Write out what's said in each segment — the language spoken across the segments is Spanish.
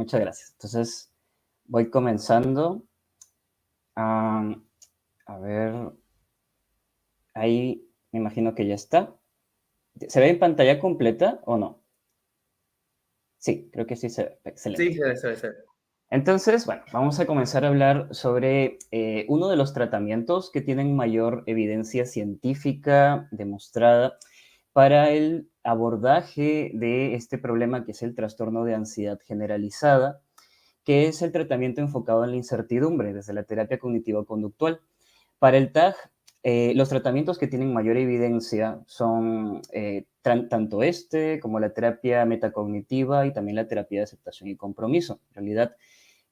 muchas gracias. Entonces, voy comenzando. Am, a ver, ahí me imagino que ya está. ¿Se ve en pantalla completa o no? Sí, creo que sí se ve. Sí, Excelente. se ve. Entonces, bueno, vamos a comenzar a hablar sobre uno de los tratamientos que tienen mayor evidencia científica demostrada para el abordaje de este problema que es el trastorno de ansiedad generalizada, que es el tratamiento enfocado en la incertidumbre desde la terapia cognitivo-conductual. Para el TAG, los tratamientos que tienen mayor evidencia son tanto este como la terapia metacognitiva y también la terapia de aceptación y compromiso. En realidad,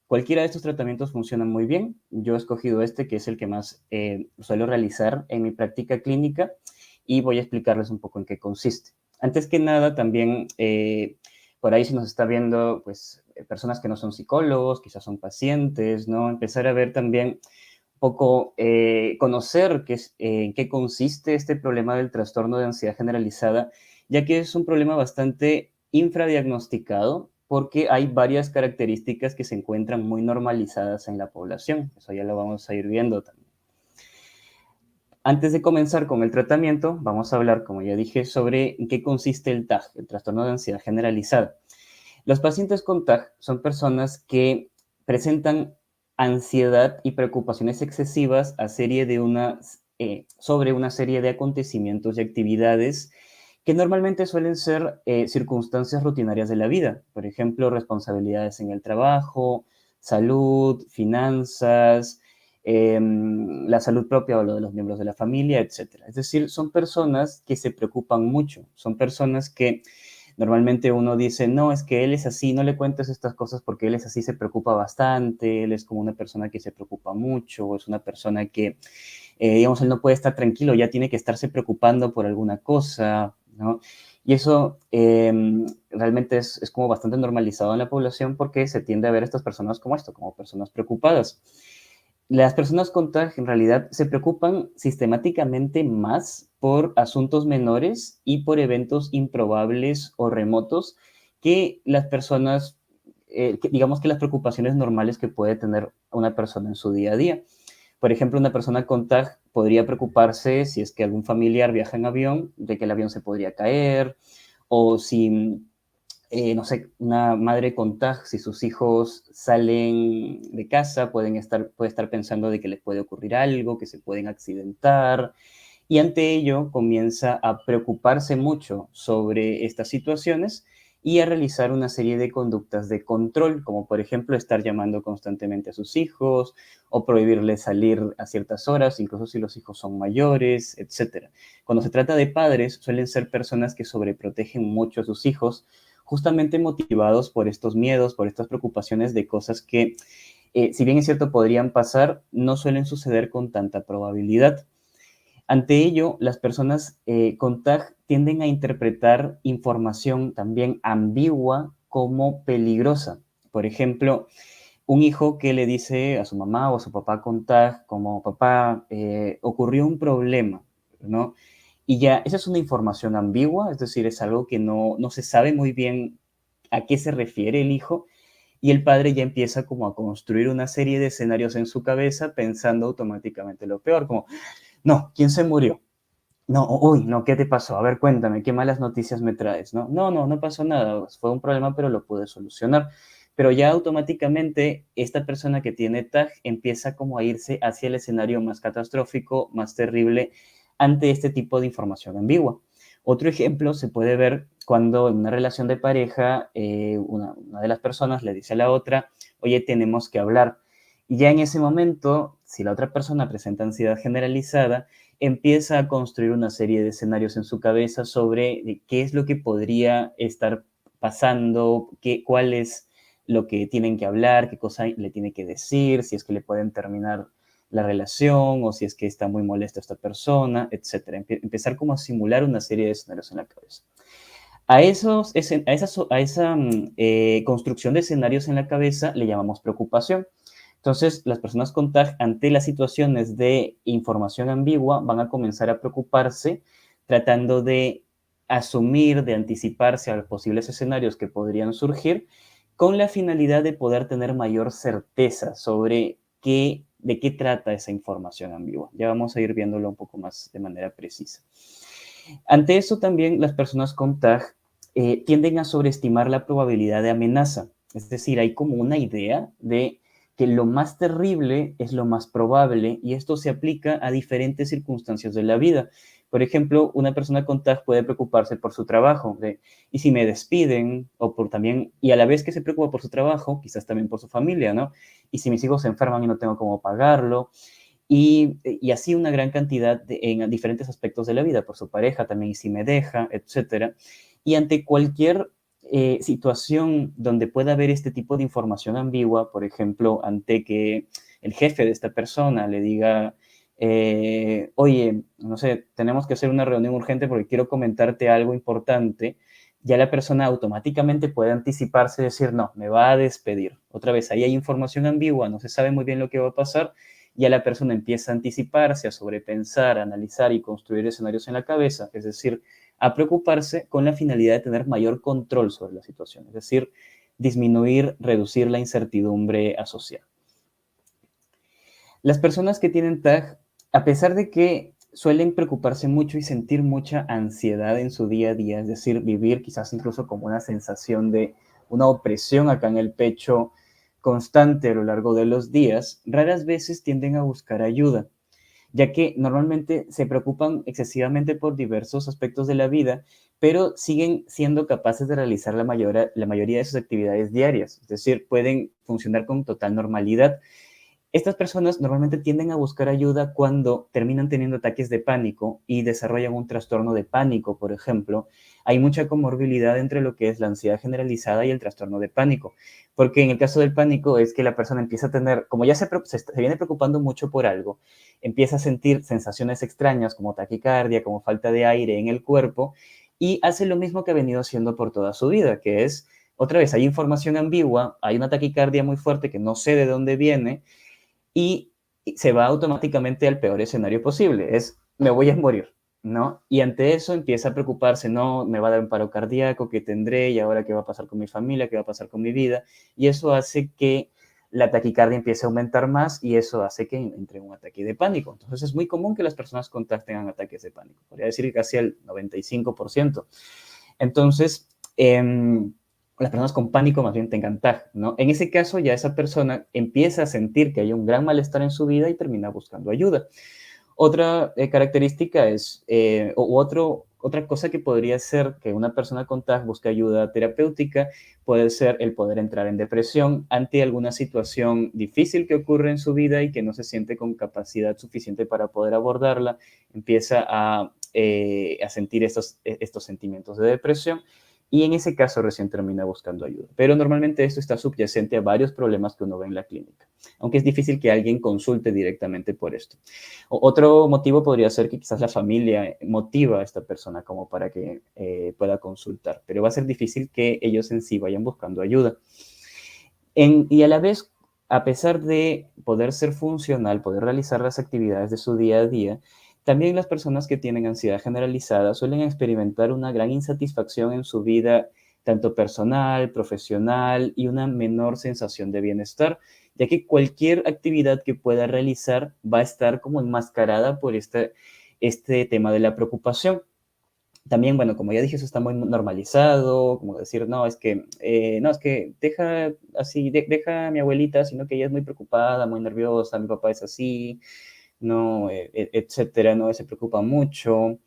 cualquiera de estos tratamientos funcionan muy bien. Yo he escogido este, que es el que más suelo realizar en mi práctica clínica, y voy a explicarles un poco en qué consiste. Antes que nada, también por ahí si nos está viendo, pues, personas que no son psicólogos, quizás son pacientes, ¿no? Empezar a ver también un poco, conocer en qué consiste este problema del trastorno de ansiedad generalizada, ya que es un problema bastante infradiagnosticado, porque hay varias características que se encuentran muy normalizadas en la población. Eso ya lo vamos a ir viendo también. Antes de comenzar con el tratamiento, vamos a hablar, como ya dije, sobre en qué consiste el TAG, el trastorno de ansiedad generalizada. Los pacientes con TAG son personas que presentan ansiedad y preocupaciones excesivas sobre una serie de acontecimientos y actividades que normalmente suelen ser circunstancias rutinarias de la vida. Por ejemplo, responsabilidades en el trabajo, salud, finanzas, la salud propia o lo de los miembros de la familia, etcétera. Es decir, son personas que se preocupan mucho, son personas que normalmente uno dice, no, es que él es así, no le cuentes estas cosas porque él es así, se preocupa bastante, él es como una persona que se preocupa mucho, es una persona que, digamos, él no puede estar tranquilo, ya tiene que estarse preocupando por alguna cosa, ¿no? Y eso realmente es como bastante normalizado en la población, porque se tiende a ver a estas personas como esto, como personas preocupadas. Las personas con TAG en realidad se preocupan sistemáticamente más por asuntos menores y por eventos improbables o remotos que las personas, digamos, que las preocupaciones normales que puede tener una persona en su día a día. Por ejemplo, una persona con TAG podría preocuparse si es que algún familiar viaja en avión, de que el avión se podría caer, o si no sé, una madre con TAG, si sus hijos salen de casa, puede estar pensando de que les puede ocurrir algo, que se pueden accidentar, y ante ello comienza a preocuparse mucho sobre estas situaciones y a realizar una serie de conductas de control, como por ejemplo estar llamando constantemente a sus hijos o prohibirles salir a ciertas horas, incluso si los hijos son mayores, etc. Cuando se trata de padres, suelen ser personas que sobreprotegen mucho a sus hijos, justamente motivados por estos miedos, por estas preocupaciones de cosas que, si bien es cierto, podrían pasar, no suelen suceder con tanta probabilidad. Ante ello, las personas con TAG tienden a interpretar información también ambigua como peligrosa. Por ejemplo, un hijo que le dice a su mamá o a su papá con TAG, como papá, ocurrió un problema, ¿no? Y ya, esa es una información ambigua, es decir, es algo que no se sabe muy bien a qué se refiere el hijo, y el padre ya empieza como a construir una serie de escenarios en su cabeza pensando automáticamente lo peor, como, no, ¿quién se murió? No, uy, no, ¿qué te pasó? A ver, cuéntame, ¿qué malas noticias me traes? No pasó nada, fue un problema, pero lo pude solucionar. Pero ya automáticamente esta persona que tiene TAG empieza como a irse hacia el escenario más catastrófico, más terrible, ante este tipo de información ambigua. Otro ejemplo se puede ver cuando en una relación de pareja una de las personas le dice a la otra, oye, tenemos que hablar. Y ya en ese momento, si la otra persona presenta ansiedad generalizada, empieza a construir una serie de escenarios en su cabeza sobre qué es lo que podría estar pasando, cuál es lo que tienen que hablar, qué cosa le tiene que decir, si es que le pueden terminar la relación o si es que está muy molesta esta persona, etcétera. Empezar como a simular una serie de escenarios en la cabeza. A esa construcción de escenarios en la cabeza le llamamos preocupación. Entonces, las personas con TAG, ante las situaciones de información ambigua, van a comenzar a preocuparse tratando de asumir, de anticiparse a los posibles escenarios que podrían surgir, con la finalidad de poder tener mayor certeza sobre de qué trata esa información ambigua. Ya vamos a ir viéndolo un poco más de manera precisa. Ante eso también las personas con TAG tienden a sobreestimar la probabilidad de amenaza. Es decir, hay como una idea de que lo más terrible es lo más probable y esto se aplica a diferentes circunstancias de la vida. Por ejemplo, una persona con TAG puede preocuparse por su trabajo, y si me despiden, o por también, y a la vez que se preocupa por su trabajo, quizás también por su familia, ¿no? Y si mis hijos se enferman y no tengo cómo pagarlo, y así una gran cantidad en diferentes aspectos de la vida, por su pareja también, y si me deja, etcétera. Y ante cualquier situación donde pueda haber este tipo de información ambigua, por ejemplo, ante que el jefe de esta persona le diga, oye, no sé, tenemos que hacer una reunión urgente porque quiero comentarte algo importante, ya la persona automáticamente puede anticiparse y decir, no, me va a despedir. Otra vez, ahí hay información ambigua, no se sabe muy bien lo que va a pasar, ya la persona empieza a anticiparse, a sobrepensar, a analizar y construir escenarios en la cabeza, es decir, a preocuparse con la finalidad de tener mayor control sobre la situación, es decir, disminuir, reducir la incertidumbre asociada. Las personas que tienen TAG, a pesar de que suelen preocuparse mucho y sentir mucha ansiedad en su día a día, es decir, vivir quizás incluso como una sensación de una opresión acá en el pecho constante a lo largo de los días, raras veces tienden a buscar ayuda, ya que normalmente se preocupan excesivamente por diversos aspectos de la vida, pero siguen siendo capaces de realizar la mayoría de sus actividades diarias, es decir, pueden funcionar con total normalidad. Estas personas normalmente tienden a buscar ayuda cuando terminan teniendo ataques de pánico y desarrollan un trastorno de pánico, por ejemplo. Hay mucha comorbilidad entre lo que es la ansiedad generalizada y el trastorno de pánico, porque en el caso del pánico es que la persona empieza a tener, como ya se viene preocupando mucho por algo, empieza a sentir sensaciones extrañas como taquicardia, como falta de aire en el cuerpo y hace lo mismo que ha venido haciendo por toda su vida, que es, otra vez, hay información ambigua, hay una taquicardia muy fuerte que no sé de dónde viene y se va automáticamente al peor escenario posible, es me voy a morir, ¿no? Y ante eso empieza a preocuparse, no, me va a dar un paro cardíaco, ¿qué tendré? ¿Y ahora qué va a pasar con mi familia? ¿Qué va a pasar con mi vida? Y eso hace que la taquicardia empiece a aumentar más y eso hace que entre en un ataque de pánico. Entonces es muy común que las personas con TAC tengan ataques de pánico, podría decir que casi el 95%. Entonces, las personas con pánico más bien tengan TAG, ¿no? En ese caso ya esa persona empieza a sentir que hay un gran malestar en su vida y termina buscando ayuda. Otra característica es, otra cosa que podría ser que una persona con TAG busque ayuda terapéutica puede ser el poder entrar en depresión ante alguna situación difícil que ocurre en su vida y que no se siente con capacidad suficiente para poder abordarla, empieza a sentir estos sentimientos de depresión y en ese caso recién termina buscando ayuda. Pero normalmente esto está subyacente a varios problemas que uno ve en la clínica, aunque es difícil que alguien consulte directamente por esto. Otro motivo podría ser que quizás la familia motiva a esta persona como para que pueda consultar, pero va a ser difícil que ellos en sí vayan buscando ayuda. Y a la vez, a pesar de poder ser funcional, poder realizar las actividades de su día a día, también las personas que tienen ansiedad generalizada suelen experimentar una gran insatisfacción en su vida, tanto personal, profesional y una menor sensación de bienestar, ya que cualquier actividad que pueda realizar va a estar como enmascarada por este tema de la preocupación. También, bueno, como ya dije, eso está muy normalizado, como decir, no, es que deja así, deja a mi abuelita, sino que ella es muy preocupada, muy nerviosa, mi papá es así, no, etcétera, no, se preocupa mucho.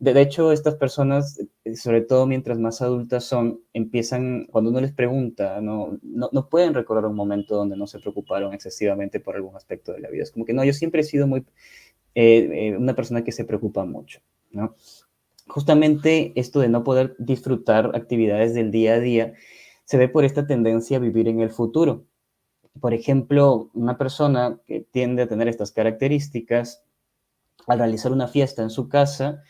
De hecho, estas personas, sobre todo mientras más adultas son, empiezan, cuando uno les pregunta, no pueden recordar un momento donde no se preocuparon excesivamente por algún aspecto de la vida. Es como que no, yo siempre he sido una persona que se preocupa mucho, ¿no? Justamente esto de no poder disfrutar actividades del día a día se ve por esta tendencia a vivir en el futuro. Por ejemplo, una persona que tiende a tener estas características, al realizar una fiesta en su casa,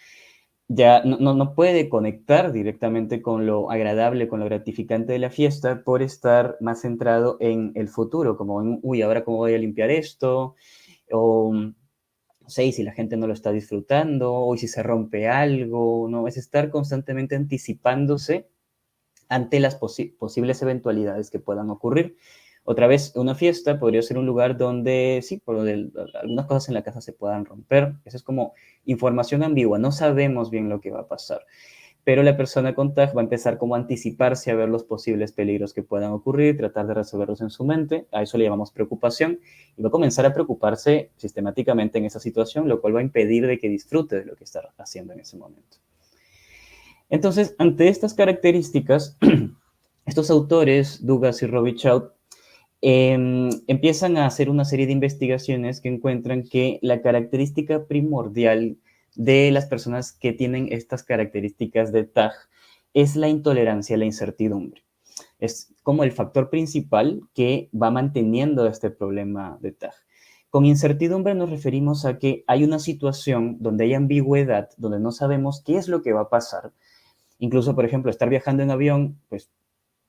ya no puede conectar directamente con lo agradable, con lo gratificante de la fiesta por estar más centrado en el futuro, como en, uy, ahora cómo voy a limpiar esto, o no sé, y si la gente no lo está disfrutando, o si se rompe algo, ¿no? Es estar constantemente anticipándose ante las posibles eventualidades que puedan ocurrir. Otra vez, una fiesta podría ser un lugar donde, sí, algunas cosas en la casa se puedan romper. Eso es como información ambigua, no sabemos bien lo que va a pasar. Pero la persona con TAG va a empezar como a anticiparse a ver los posibles peligros que puedan ocurrir, tratar de resolverlos en su mente, a eso le llamamos preocupación, y va a comenzar a preocuparse sistemáticamente en esa situación, lo cual va a impedir de que disfrute de lo que está haciendo en ese momento. Entonces, ante estas características, estos autores, Douglas y Robichaud, empiezan a hacer una serie de investigaciones que encuentran que la característica primordial de las personas que tienen estas características de TAG es la intolerancia a la incertidumbre. Es como el factor principal que va manteniendo este problema de TAG. Con incertidumbre nos referimos a que hay una situación donde hay ambigüedad, donde no sabemos qué es lo que va a pasar. Incluso, por ejemplo, estar viajando en avión, pues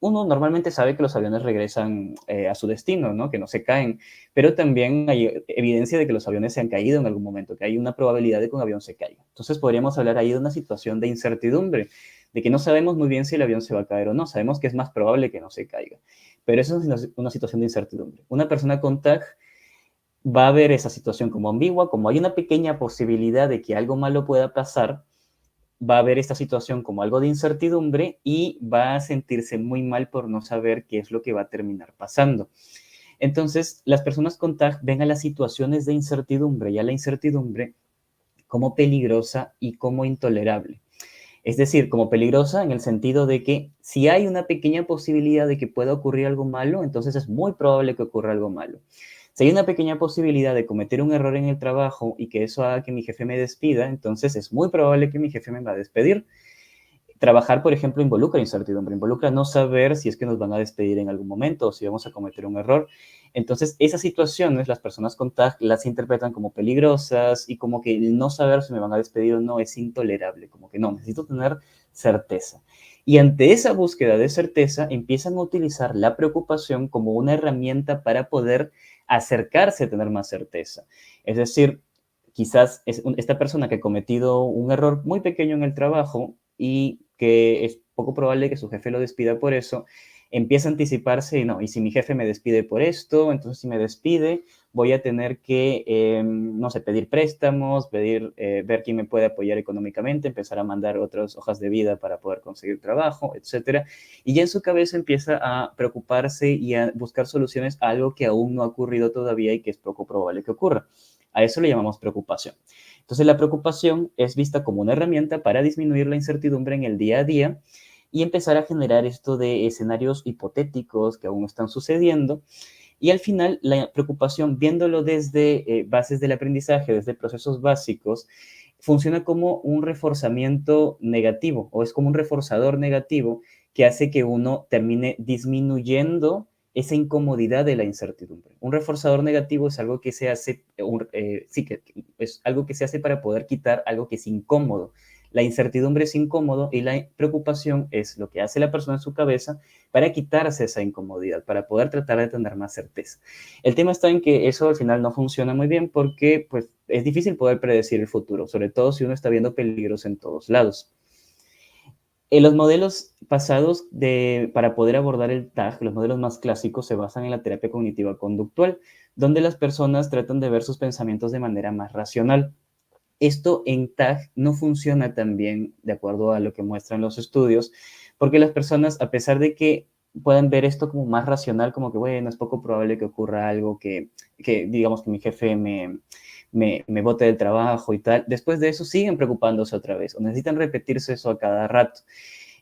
uno normalmente sabe que los aviones regresan a su destino, ¿no? Que no se caen, pero también hay evidencia de que los aviones se han caído en algún momento, que hay una probabilidad de que un avión se caiga. Entonces podríamos hablar ahí de una situación de incertidumbre, de que no sabemos muy bien si el avión se va a caer o no, sabemos que es más probable que no se caiga, pero eso es una situación de incertidumbre. Una persona con TAG va a ver esa situación como ambigua, como hay una pequeña posibilidad de que algo malo pueda pasar, va a ver esta situación como algo de incertidumbre y va a sentirse muy mal por no saber qué es lo que va a terminar pasando. Entonces, las personas con TAG ven a las situaciones de incertidumbre y a la incertidumbre como peligrosa y como intolerable. Es decir, como peligrosa en el sentido de que si hay una pequeña posibilidad de que pueda ocurrir algo malo, entonces es muy probable que ocurra algo malo. Si hay una pequeña posibilidad de cometer un error en el trabajo y que eso haga que mi jefe me despida, entonces es muy probable que mi jefe me va a despedir. Trabajar, por ejemplo, involucra incertidumbre, involucra no saber si es que nos van a despedir en algún momento o si vamos a cometer un error. Entonces, esas situaciones, las personas con TAG las interpretan como peligrosas y como que el no saber si me van a despedir o no es intolerable, como que no, necesito tener certeza. Y ante esa búsqueda de certeza, empiezan a utilizar la preocupación como una herramienta para poder acercarse a tener más certeza. Es decir, quizás esta persona que ha cometido un error muy pequeño en el trabajo y que es poco probable que su jefe lo despida por eso, empieza a anticiparse y no, y si mi jefe me despide por esto, entonces si me despide, voy a tener que, no sé, pedir préstamos, ver quién me puede apoyar económicamente, empezar a mandar otras hojas de vida para poder conseguir trabajo, etcétera. Y ya en su cabeza empieza a preocuparse y a buscar soluciones a algo que aún no ha ocurrido todavía y que es poco probable que ocurra. A eso le llamamos preocupación. Entonces, la preocupación es vista como una herramienta para disminuir la incertidumbre en el día a día y empezar a generar esto de escenarios hipotéticos que aún no están sucediendo. Y al final, la preocupación, viéndolo desde bases del aprendizaje, desde procesos básicos, funciona como un reforzamiento negativo o es como un reforzador negativo que hace que uno termine disminuyendo esa incomodidad de la incertidumbre. Un reforzador negativo es algo que se hace, sí, que es algo que se hace para poder quitar algo que es incómodo. La incertidumbre es incómodo y la preocupación es lo que hace la persona en su cabeza para quitarse esa incomodidad, para poder tratar de tener más certeza. El tema está en que eso al final no funciona muy bien porque pues, es difícil poder predecir el futuro, sobre todo si uno está viendo peligros en todos lados. En los modelos pasados para poder abordar el TAG, los modelos más clásicos se basan en la terapia cognitiva conductual, donde las personas tratan de ver sus pensamientos de manera más racional. Esto en TAG no funciona tan bien, de acuerdo a lo que muestran los estudios, porque las personas, a pesar de que puedan ver esto como más racional, como que, bueno, es poco probable que ocurra algo que digamos, que mi jefe me bote del trabajo y tal, después de eso siguen preocupándose otra vez o necesitan repetirse eso a cada rato.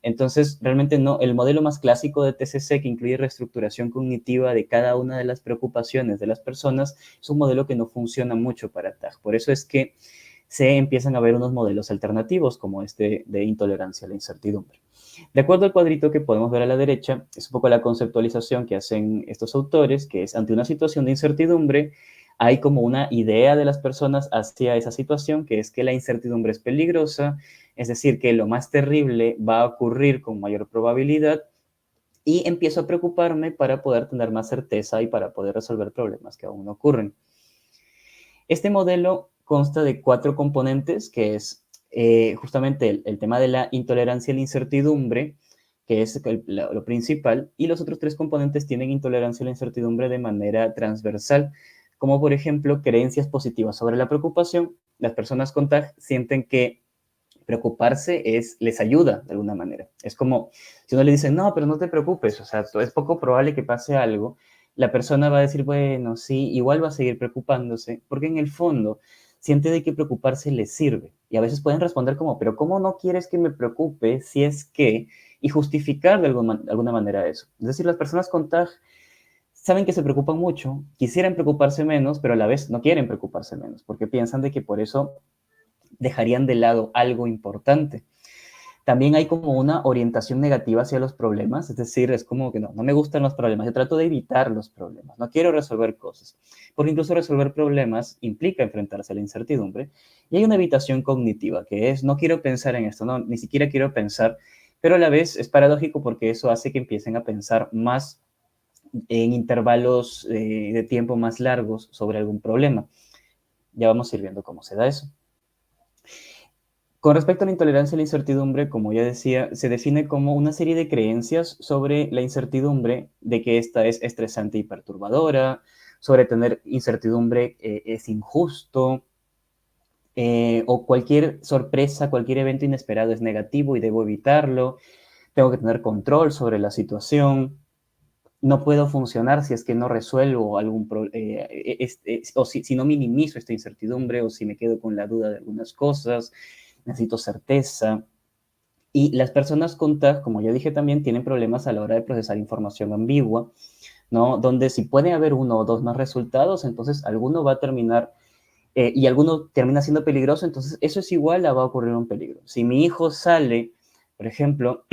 Entonces, realmente no, el modelo más clásico de TCC, que incluye reestructuración cognitiva de cada una de las preocupaciones de las personas, es un modelo que no funciona mucho para TAG. Por eso es que se empiezan a ver unos modelos alternativos como este de intolerancia a la incertidumbre. De acuerdo al cuadrito que podemos ver a la derecha, es un poco la conceptualización que hacen estos autores, que es ante una situación de incertidumbre, hay como una idea de las personas hacia esa situación, que es que la incertidumbre es peligrosa, es decir, que lo más terrible va a ocurrir con mayor probabilidad y empiezo a preocuparme para poder tener más certeza y para poder resolver problemas que aún no ocurren. Este modelo consta de 4 componentes, que es justamente el tema de la intolerancia a la incertidumbre, que es lo principal, y los otros tres componentes tienen intolerancia a la incertidumbre de manera transversal, como por ejemplo creencias positivas sobre la preocupación. Las personas con TAG sienten que preocuparse les ayuda de alguna manera. Es como si uno le dice, no, pero no te preocupes, o sea, es poco probable que pase algo, la persona va a decir, bueno, sí, igual va a seguir preocupándose, porque en el fondo siente de que preocuparse le sirve. Y a veces pueden responder como, pero ¿cómo no quieres que me preocupe si es que? Y justificar de alguna manera eso. Es decir, las personas con TAG saben que se preocupan mucho, quisieran preocuparse menos, pero a la vez no quieren preocuparse menos, porque piensan de que por eso dejarían de lado algo importante. También hay como una orientación negativa hacia los problemas, es decir, es como que no me gustan los problemas, yo trato de evitar los problemas, no quiero resolver cosas, porque incluso resolver problemas implica enfrentarse a la incertidumbre, y hay una evitación cognitiva, que es no quiero pensar en esto, no, ni siquiera quiero pensar, pero a la vez es paradójico porque eso hace que empiecen a pensar más en intervalos de tiempo más largos sobre algún problema. Ya vamos a ir viendo cómo se da eso. Con respecto a la intolerancia a la incertidumbre, como ya decía, se define como una serie de creencias sobre la incertidumbre, de que esta es estresante y perturbadora, sobre tener incertidumbre es injusto, o cualquier sorpresa, cualquier evento inesperado es negativo y debo evitarlo, tengo que tener control sobre la situación, no puedo funcionar si es que no resuelvo algún problema, o si no minimizo esta incertidumbre, o si me quedo con la duda de algunas cosas, necesito certeza. Y las personas con TAG, como ya dije también, tienen problemas a la hora de procesar información ambigua, ¿no? Donde si puede haber uno o dos más resultados, entonces alguno va a terminar, y alguno termina siendo peligroso, entonces eso es igual a va a ocurrir un peligro. Si mi hijo sale, por ejemplo,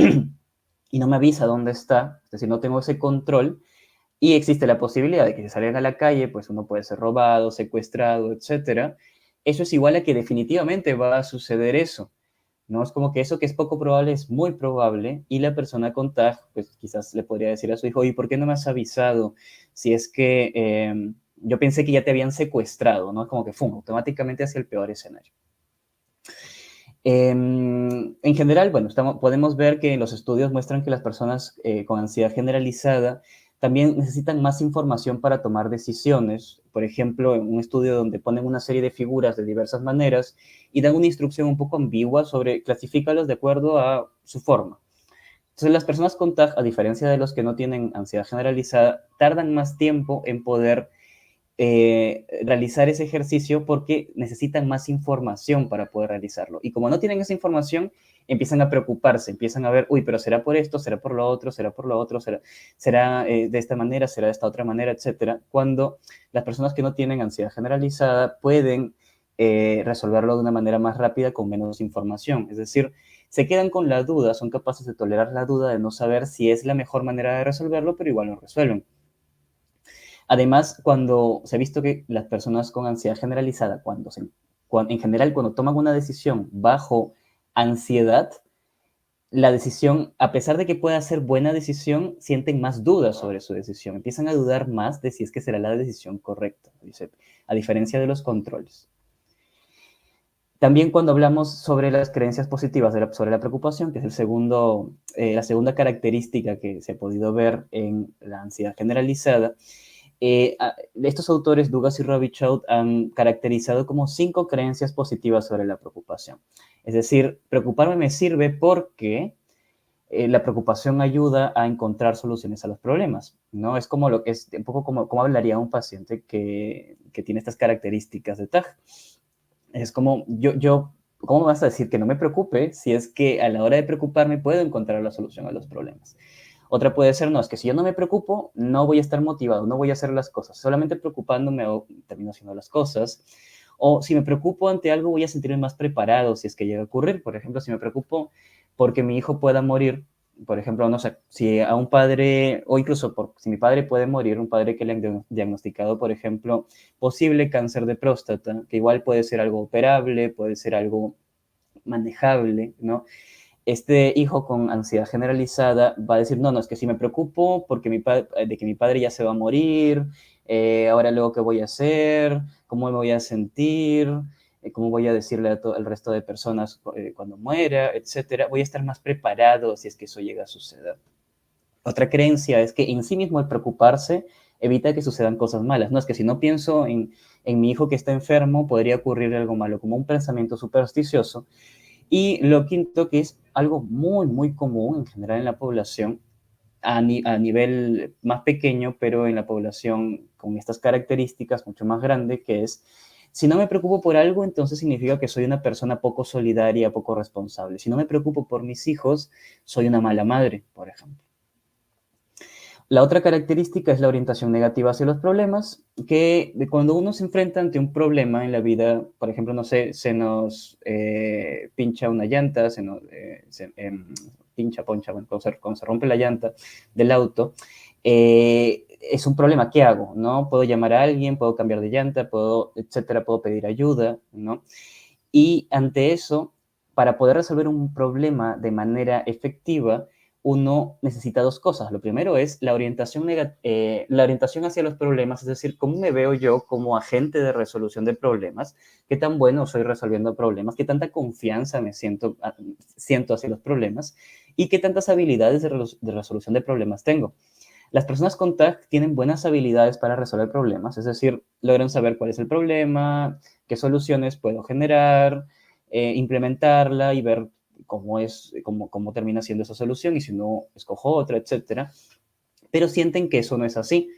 y no me avisa dónde está, es decir, no tengo ese control, y existe la posibilidad de que si salgan a la calle, pues uno puede ser robado, secuestrado, etcétera, eso es igual a que definitivamente va a suceder eso. ¿No? Es como que eso que es poco probable es muy probable y la persona con TAG, pues quizás le podría decir a su hijo, ¿y por qué no me has avisado? Si es que yo pensé que ya te habían secuestrado, ¿no? Como que, ¡fum!, automáticamente hacia el peor escenario. En general, bueno, podemos ver que los estudios muestran que las personas con ansiedad generalizada también necesitan más información para tomar decisiones. Por ejemplo, en un estudio donde ponen una serie de figuras de diversas maneras y dan una instrucción un poco ambigua sobre clasifícalos de acuerdo a su forma. Entonces, las personas con TAG, a diferencia de los que no tienen ansiedad generalizada, tardan más tiempo en poder realizar ese ejercicio porque necesitan más información para poder realizarlo. Y como no tienen esa información, empiezan a preocuparse, empiezan a ver, uy, pero será por esto, será por lo otro, será por lo otro, será de esta manera, será de esta otra manera, etcétera. Cuando las personas que no tienen ansiedad generalizada pueden resolverlo de una manera más rápida con menos información. Es decir, se quedan con la duda, son capaces de tolerar la duda de no saber si es la mejor manera de resolverlo, pero igual lo resuelven. Además, cuando se ha visto que las personas con ansiedad generalizada, en general, cuando toman una decisión bajo ansiedad, la decisión, a pesar de que pueda ser buena decisión, sienten más dudas sobre su decisión. Empiezan a dudar más de si es que será la decisión correcta, a diferencia de los controles. También cuando hablamos sobre las creencias positivas sobre la preocupación, que es la segunda característica que se ha podido ver en la ansiedad generalizada, estos autores, Dugas y Robichaud, han caracterizado como 5 creencias positivas sobre la preocupación. Es decir, preocuparme me sirve porque la preocupación ayuda a encontrar soluciones a los problemas, ¿no? Es como un poco como hablaría un paciente que tiene estas características de TAG. Es como, ¿cómo me vas a decir que no me preocupe si es que a la hora de preocuparme puedo encontrar la solución a los problemas? Otra puede ser, no, es que si yo no me preocupo, no voy a estar motivado, no voy a hacer las cosas. Solamente preocupándome termino haciendo las cosas. O si me preocupo ante algo, voy a sentirme más preparado si es que llega a ocurrir. Por ejemplo, si me preocupo porque mi hijo pueda morir, por ejemplo, no sé, si a un padre, o incluso si mi padre puede morir, un padre que le han diagnosticado, por ejemplo, posible cáncer de próstata, que igual puede ser algo operable, puede ser algo manejable, ¿no? Este hijo con ansiedad generalizada va a decir, no, es que si me preocupo porque de que mi padre ya se va a morir, ahora luego qué voy a hacer, cómo me voy a sentir, cómo voy a decirle al resto de personas cuando muera, etcétera. Voy a estar más preparado si es que eso llega a suceder. Otra creencia es que en sí mismo el preocuparse evita que sucedan cosas malas. No, es que si no pienso en mi hijo que está enfermo, podría ocurrir algo malo, como un pensamiento supersticioso. Y lo quinto, que es algo muy, muy común en general en la población, a nivel más pequeño, pero en la población con estas características mucho más grande, que es, si no me preocupo por algo, entonces significa que soy una persona poco solidaria, poco responsable. Si no me preocupo por mis hijos, soy una mala madre, por ejemplo. La otra característica es la orientación negativa hacia los problemas, que cuando uno se enfrenta ante un problema en la vida, por ejemplo, no sé, se nos pincha una llanta, pincha, poncha, bueno, cuando se rompe la llanta del auto, es un problema, ¿qué hago? ¿No? Puedo llamar a alguien, puedo cambiar de llanta, puedo, etcétera, puedo pedir ayuda, ¿no? Y ante eso, para poder resolver un problema de manera efectiva, uno necesita dos cosas. Lo primero es la orientación hacia los problemas, es decir, cómo me veo yo como agente de resolución de problemas, qué tan bueno soy resolviendo problemas, qué tanta confianza siento hacia los problemas y qué tantas habilidades de resolución de problemas tengo. Las personas con TAG tienen buenas habilidades para resolver problemas, es decir, logran saber cuál es el problema, qué soluciones puedo generar, implementarla y ver cómo termina siendo esa solución y si no, escojo otra, etcétera. Pero sienten que eso no es así,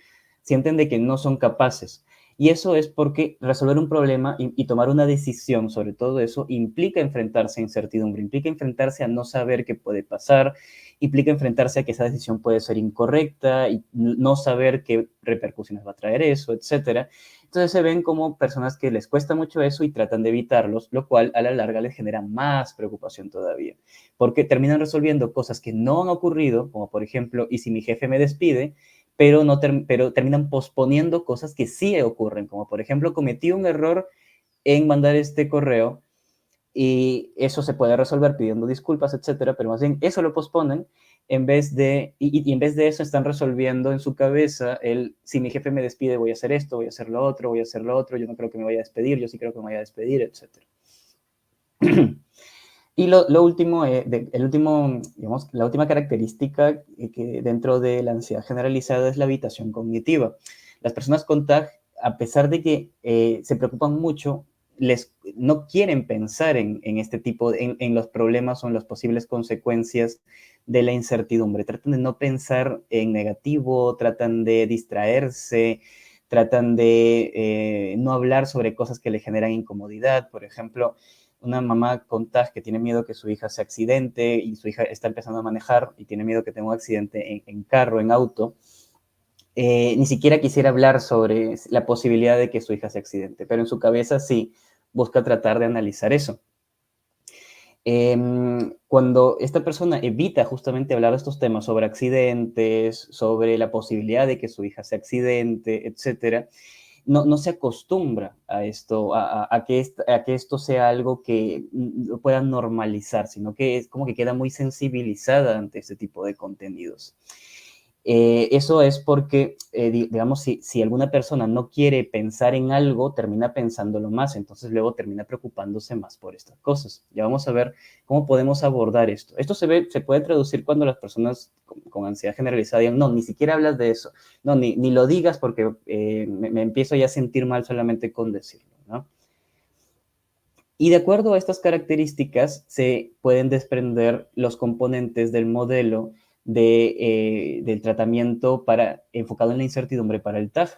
sienten de que no son capaces. Y eso es porque resolver un problema y tomar una decisión sobre todo eso implica enfrentarse a incertidumbre, implica enfrentarse a no saber qué puede pasar, implica enfrentarse a que esa decisión puede ser incorrecta y no saber qué repercusiones va a traer eso, etcétera. Entonces se ven como personas que les cuesta mucho eso y tratan de evitarlos, lo cual a la larga les genera más preocupación todavía, porque terminan resolviendo cosas que no han ocurrido, como por ejemplo, ¿y si mi jefe me despide? Pero terminan posponiendo cosas que sí ocurren, como por ejemplo, cometí un error en mandar este correo y eso se puede resolver pidiendo disculpas, etcétera, pero más bien eso lo posponen y en vez de eso están resolviendo en su cabeza si mi jefe me despide voy a hacer esto, voy a hacer lo otro, voy a hacer lo otro, yo no creo que me vaya a despedir, yo sí creo que me vaya a despedir, etcétera. Y lo último, digamos, la última característica que dentro de la ansiedad generalizada es la evitación cognitiva. Las personas con TAG, a pesar de que se preocupan mucho, no quieren pensar en este tipo, en los problemas o en las posibles consecuencias de la incertidumbre. Tratan de no pensar en negativo, tratan de distraerse, tratan de no hablar sobre cosas que le generan incomodidad. Por ejemplo, una mamá con TAG que tiene miedo que su hija se accidente y su hija está empezando a manejar y tiene miedo que tenga un accidente en carro, en auto, ni siquiera quisiera hablar sobre la posibilidad de que su hija se accidente, pero en su cabeza sí busca tratar de analizar eso. Cuando esta persona evita justamente hablar de estos temas sobre accidentes, sobre la posibilidad de que su hija se accidente, etcétera, no se acostumbra a esto, a que esto sea algo que lo pueda normalizar, sino que es como que queda muy sensibilizada ante este tipo de contenidos. Eso es porque, digamos, si alguna persona no quiere pensar en algo, termina pensándolo más, entonces luego termina preocupándose más por estas cosas. Ya vamos a ver cómo podemos abordar esto. Esto se puede traducir cuando las personas con ansiedad generalizada digan, no, ni siquiera hablas de eso, no, ni lo digas porque me empiezo ya a sentir mal solamente con decirlo, ¿no? Y de acuerdo a estas características se pueden desprender los componentes del modelo del tratamiento enfocado en la incertidumbre para el TAG,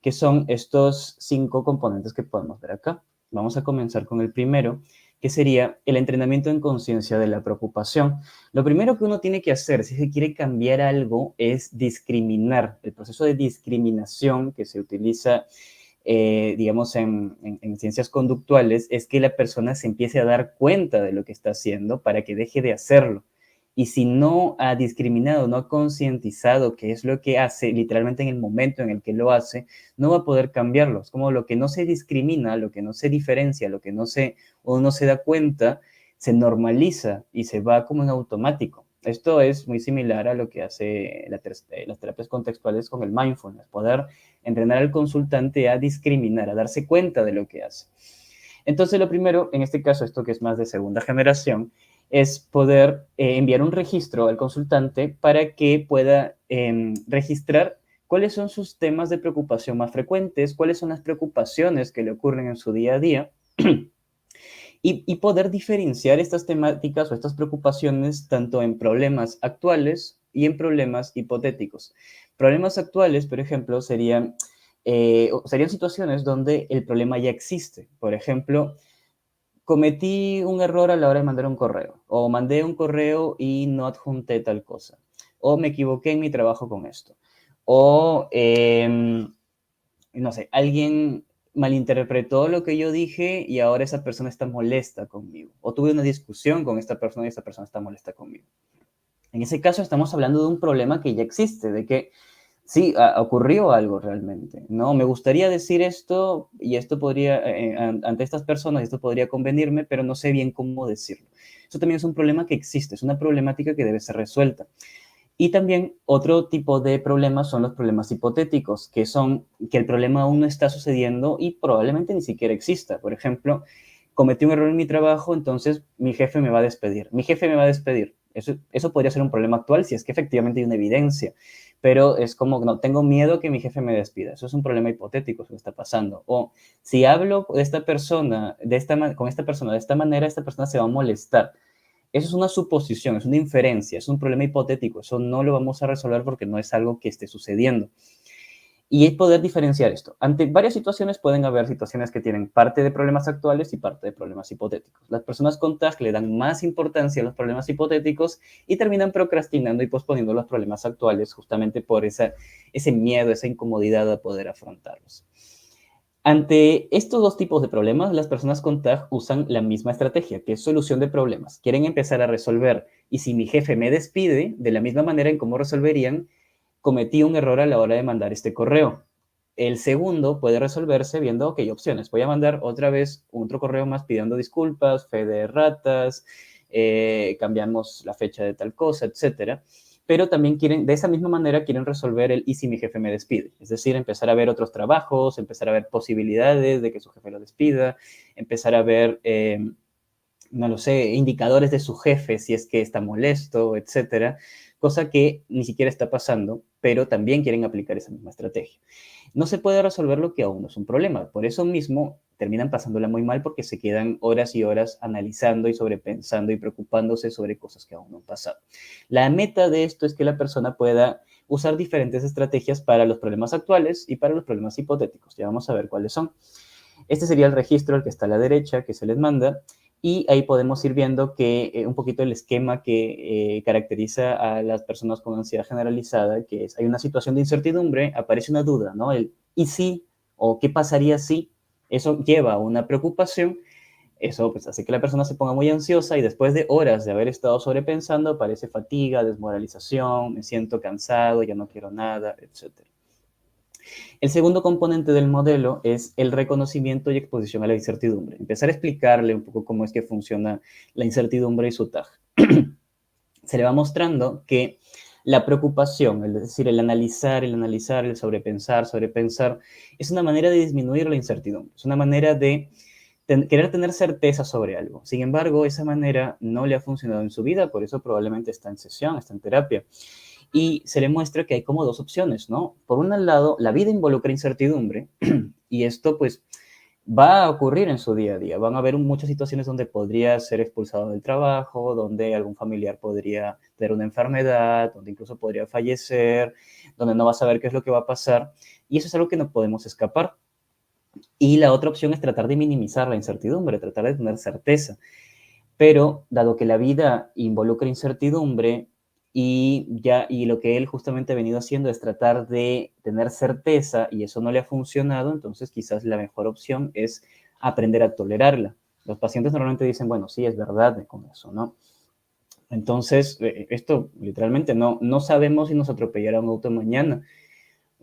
que son estos 5 componentes que podemos ver acá. Vamos a comenzar con el primero, que sería el entrenamiento en conciencia de la preocupación. Lo primero que uno tiene que hacer si se quiere cambiar algo es discriminar. El proceso de discriminación que se utiliza digamos, en ciencias conductuales, es que la persona se empiece a dar cuenta de lo que está haciendo para que deje de hacerlo. Y si no ha discriminado, no ha concientizado qué es lo que hace, literalmente en el momento en el que lo hace, no va a poder cambiarlo. Es como lo que no se discrimina, lo que no se diferencia, lo que uno no se da cuenta, se normaliza y se va como en automático. Esto es muy similar a lo que hace las terapias contextuales con el mindfulness, poder entrenar al consultante a discriminar, a darse cuenta de lo que hace. Entonces, lo primero, en este caso, esto que es más de segunda generación, es poder enviar un registro al consultante para que pueda registrar cuáles son sus temas de preocupación más frecuentes, cuáles son las preocupaciones que le ocurren en su día a día y poder diferenciar estas temáticas o estas preocupaciones tanto en problemas actuales y en problemas hipotéticos. Problemas actuales, por ejemplo, serían situaciones donde el problema ya existe. Por ejemplo, cometí un error a la hora de mandar un correo, o mandé un correo y no adjunté tal cosa, o me equivoqué en mi trabajo con esto, o no sé, alguien malinterpretó lo que yo dije y ahora esa persona está molesta conmigo, o tuve una discusión con esta persona y esta persona está molesta conmigo. En ese caso estamos hablando de un problema que ya existe, de que sí, ocurrió algo realmente, ¿no? Me gustaría decir esto y esto podría, ante estas personas, esto podría convenirme, pero no sé bien cómo decirlo. Eso también es un problema que existe, es una problemática que debe ser resuelta. Y también otro tipo de problemas son los problemas hipotéticos, que son que el problema aún no está sucediendo y probablemente ni siquiera exista. Por ejemplo, cometí un error en mi trabajo, entonces mi jefe me va a despedir. Mi jefe me va a despedir. Eso podría ser un problema actual si es que efectivamente hay una evidencia, pero es como, no, tengo miedo que mi jefe me despida. Eso es un problema hipotético, eso está pasando. O si hablo de esta persona, con esta persona de esta manera, esta persona se va a molestar. Eso es una suposición, es una inferencia, es un problema hipotético. Eso no lo vamos a resolver porque no es algo que esté sucediendo. Y es poder diferenciar esto. Ante varias situaciones pueden haber situaciones que tienen parte de problemas actuales y parte de problemas hipotéticos. Las personas con TAG le dan más importancia a los problemas hipotéticos y terminan procrastinando y posponiendo los problemas actuales justamente por ese miedo, esa incomodidad a poder afrontarlos. Ante estos dos tipos de problemas, las personas con TAG usan la misma estrategia, que es solución de problemas. Quieren empezar a resolver. Y si mi jefe me despide, de la misma manera en cómo resolverían, cometí un error a la hora de mandar este correo. El segundo puede resolverse viendo, ok, opciones. Voy a mandar otra vez otro correo más pidiendo disculpas, fe de ratas, cambiamos la fecha de tal cosa, etcétera. Pero también quieren, de esa misma manera, quieren resolver el y si mi jefe me despide. Es decir, empezar a ver otros trabajos, empezar a ver posibilidades de que su jefe lo despida, empezar a ver, no lo sé, indicadores de su jefe si es que está molesto, etcétera. Cosa que ni siquiera está pasando, pero también quieren aplicar esa misma estrategia. No se puede resolver lo que aún no es un problema. Por eso mismo terminan pasándola muy mal porque se quedan horas y horas analizando y sobrepensando y preocupándose sobre cosas que aún no han pasado. La meta de esto es que la persona pueda usar diferentes estrategias para los problemas actuales y para los problemas hipotéticos. Ya vamos a ver cuáles son. Este sería el registro, el que está a la derecha, que se les manda, y ahí podemos ir viendo que un poquito el esquema que caracteriza a las personas con ansiedad generalizada, que es, hay una situación de incertidumbre, aparece una duda, ¿no? El ¿y si? O ¿qué pasaría si? Eso lleva a una preocupación, eso pues, hace que la persona se ponga muy ansiosa y después de horas de haber estado sobrepensando aparece fatiga, desmoralización, me siento cansado, ya no quiero nada, etcétera. El segundo componente del modelo es el reconocimiento y exposición a la incertidumbre. Empezar a explicarle un poco cómo es que funciona la incertidumbre y su TAG. Se le va mostrando que la preocupación, es decir, el analizar, el sobrepensar, es una manera de disminuir la incertidumbre, es una manera de querer tener certeza sobre algo. Sin embargo, esa manera no le ha funcionado en su vida, por eso probablemente está en sesión, está en terapia. Y se le muestra que hay como dos opciones, ¿no? Por un lado, la vida involucra incertidumbre y esto pues va a ocurrir en su día a día. Van a haber muchas situaciones donde podría ser expulsado del trabajo, donde algún familiar podría tener una enfermedad, donde incluso podría fallecer, donde no va a saber qué es lo que va a pasar. Y eso es algo que no podemos escapar. Y la otra opción es tratar de minimizar la incertidumbre, tratar de tener certeza. Pero dado que la vida involucra incertidumbre y lo que él justamente ha venido haciendo es tratar de tener certeza y eso no le ha funcionado, entonces quizás la mejor opción es aprender a tolerarla. Los pacientes normalmente dicen, bueno, sí, es verdad con eso, ¿no? Entonces, esto literalmente no sabemos si nos atropellará un auto mañana,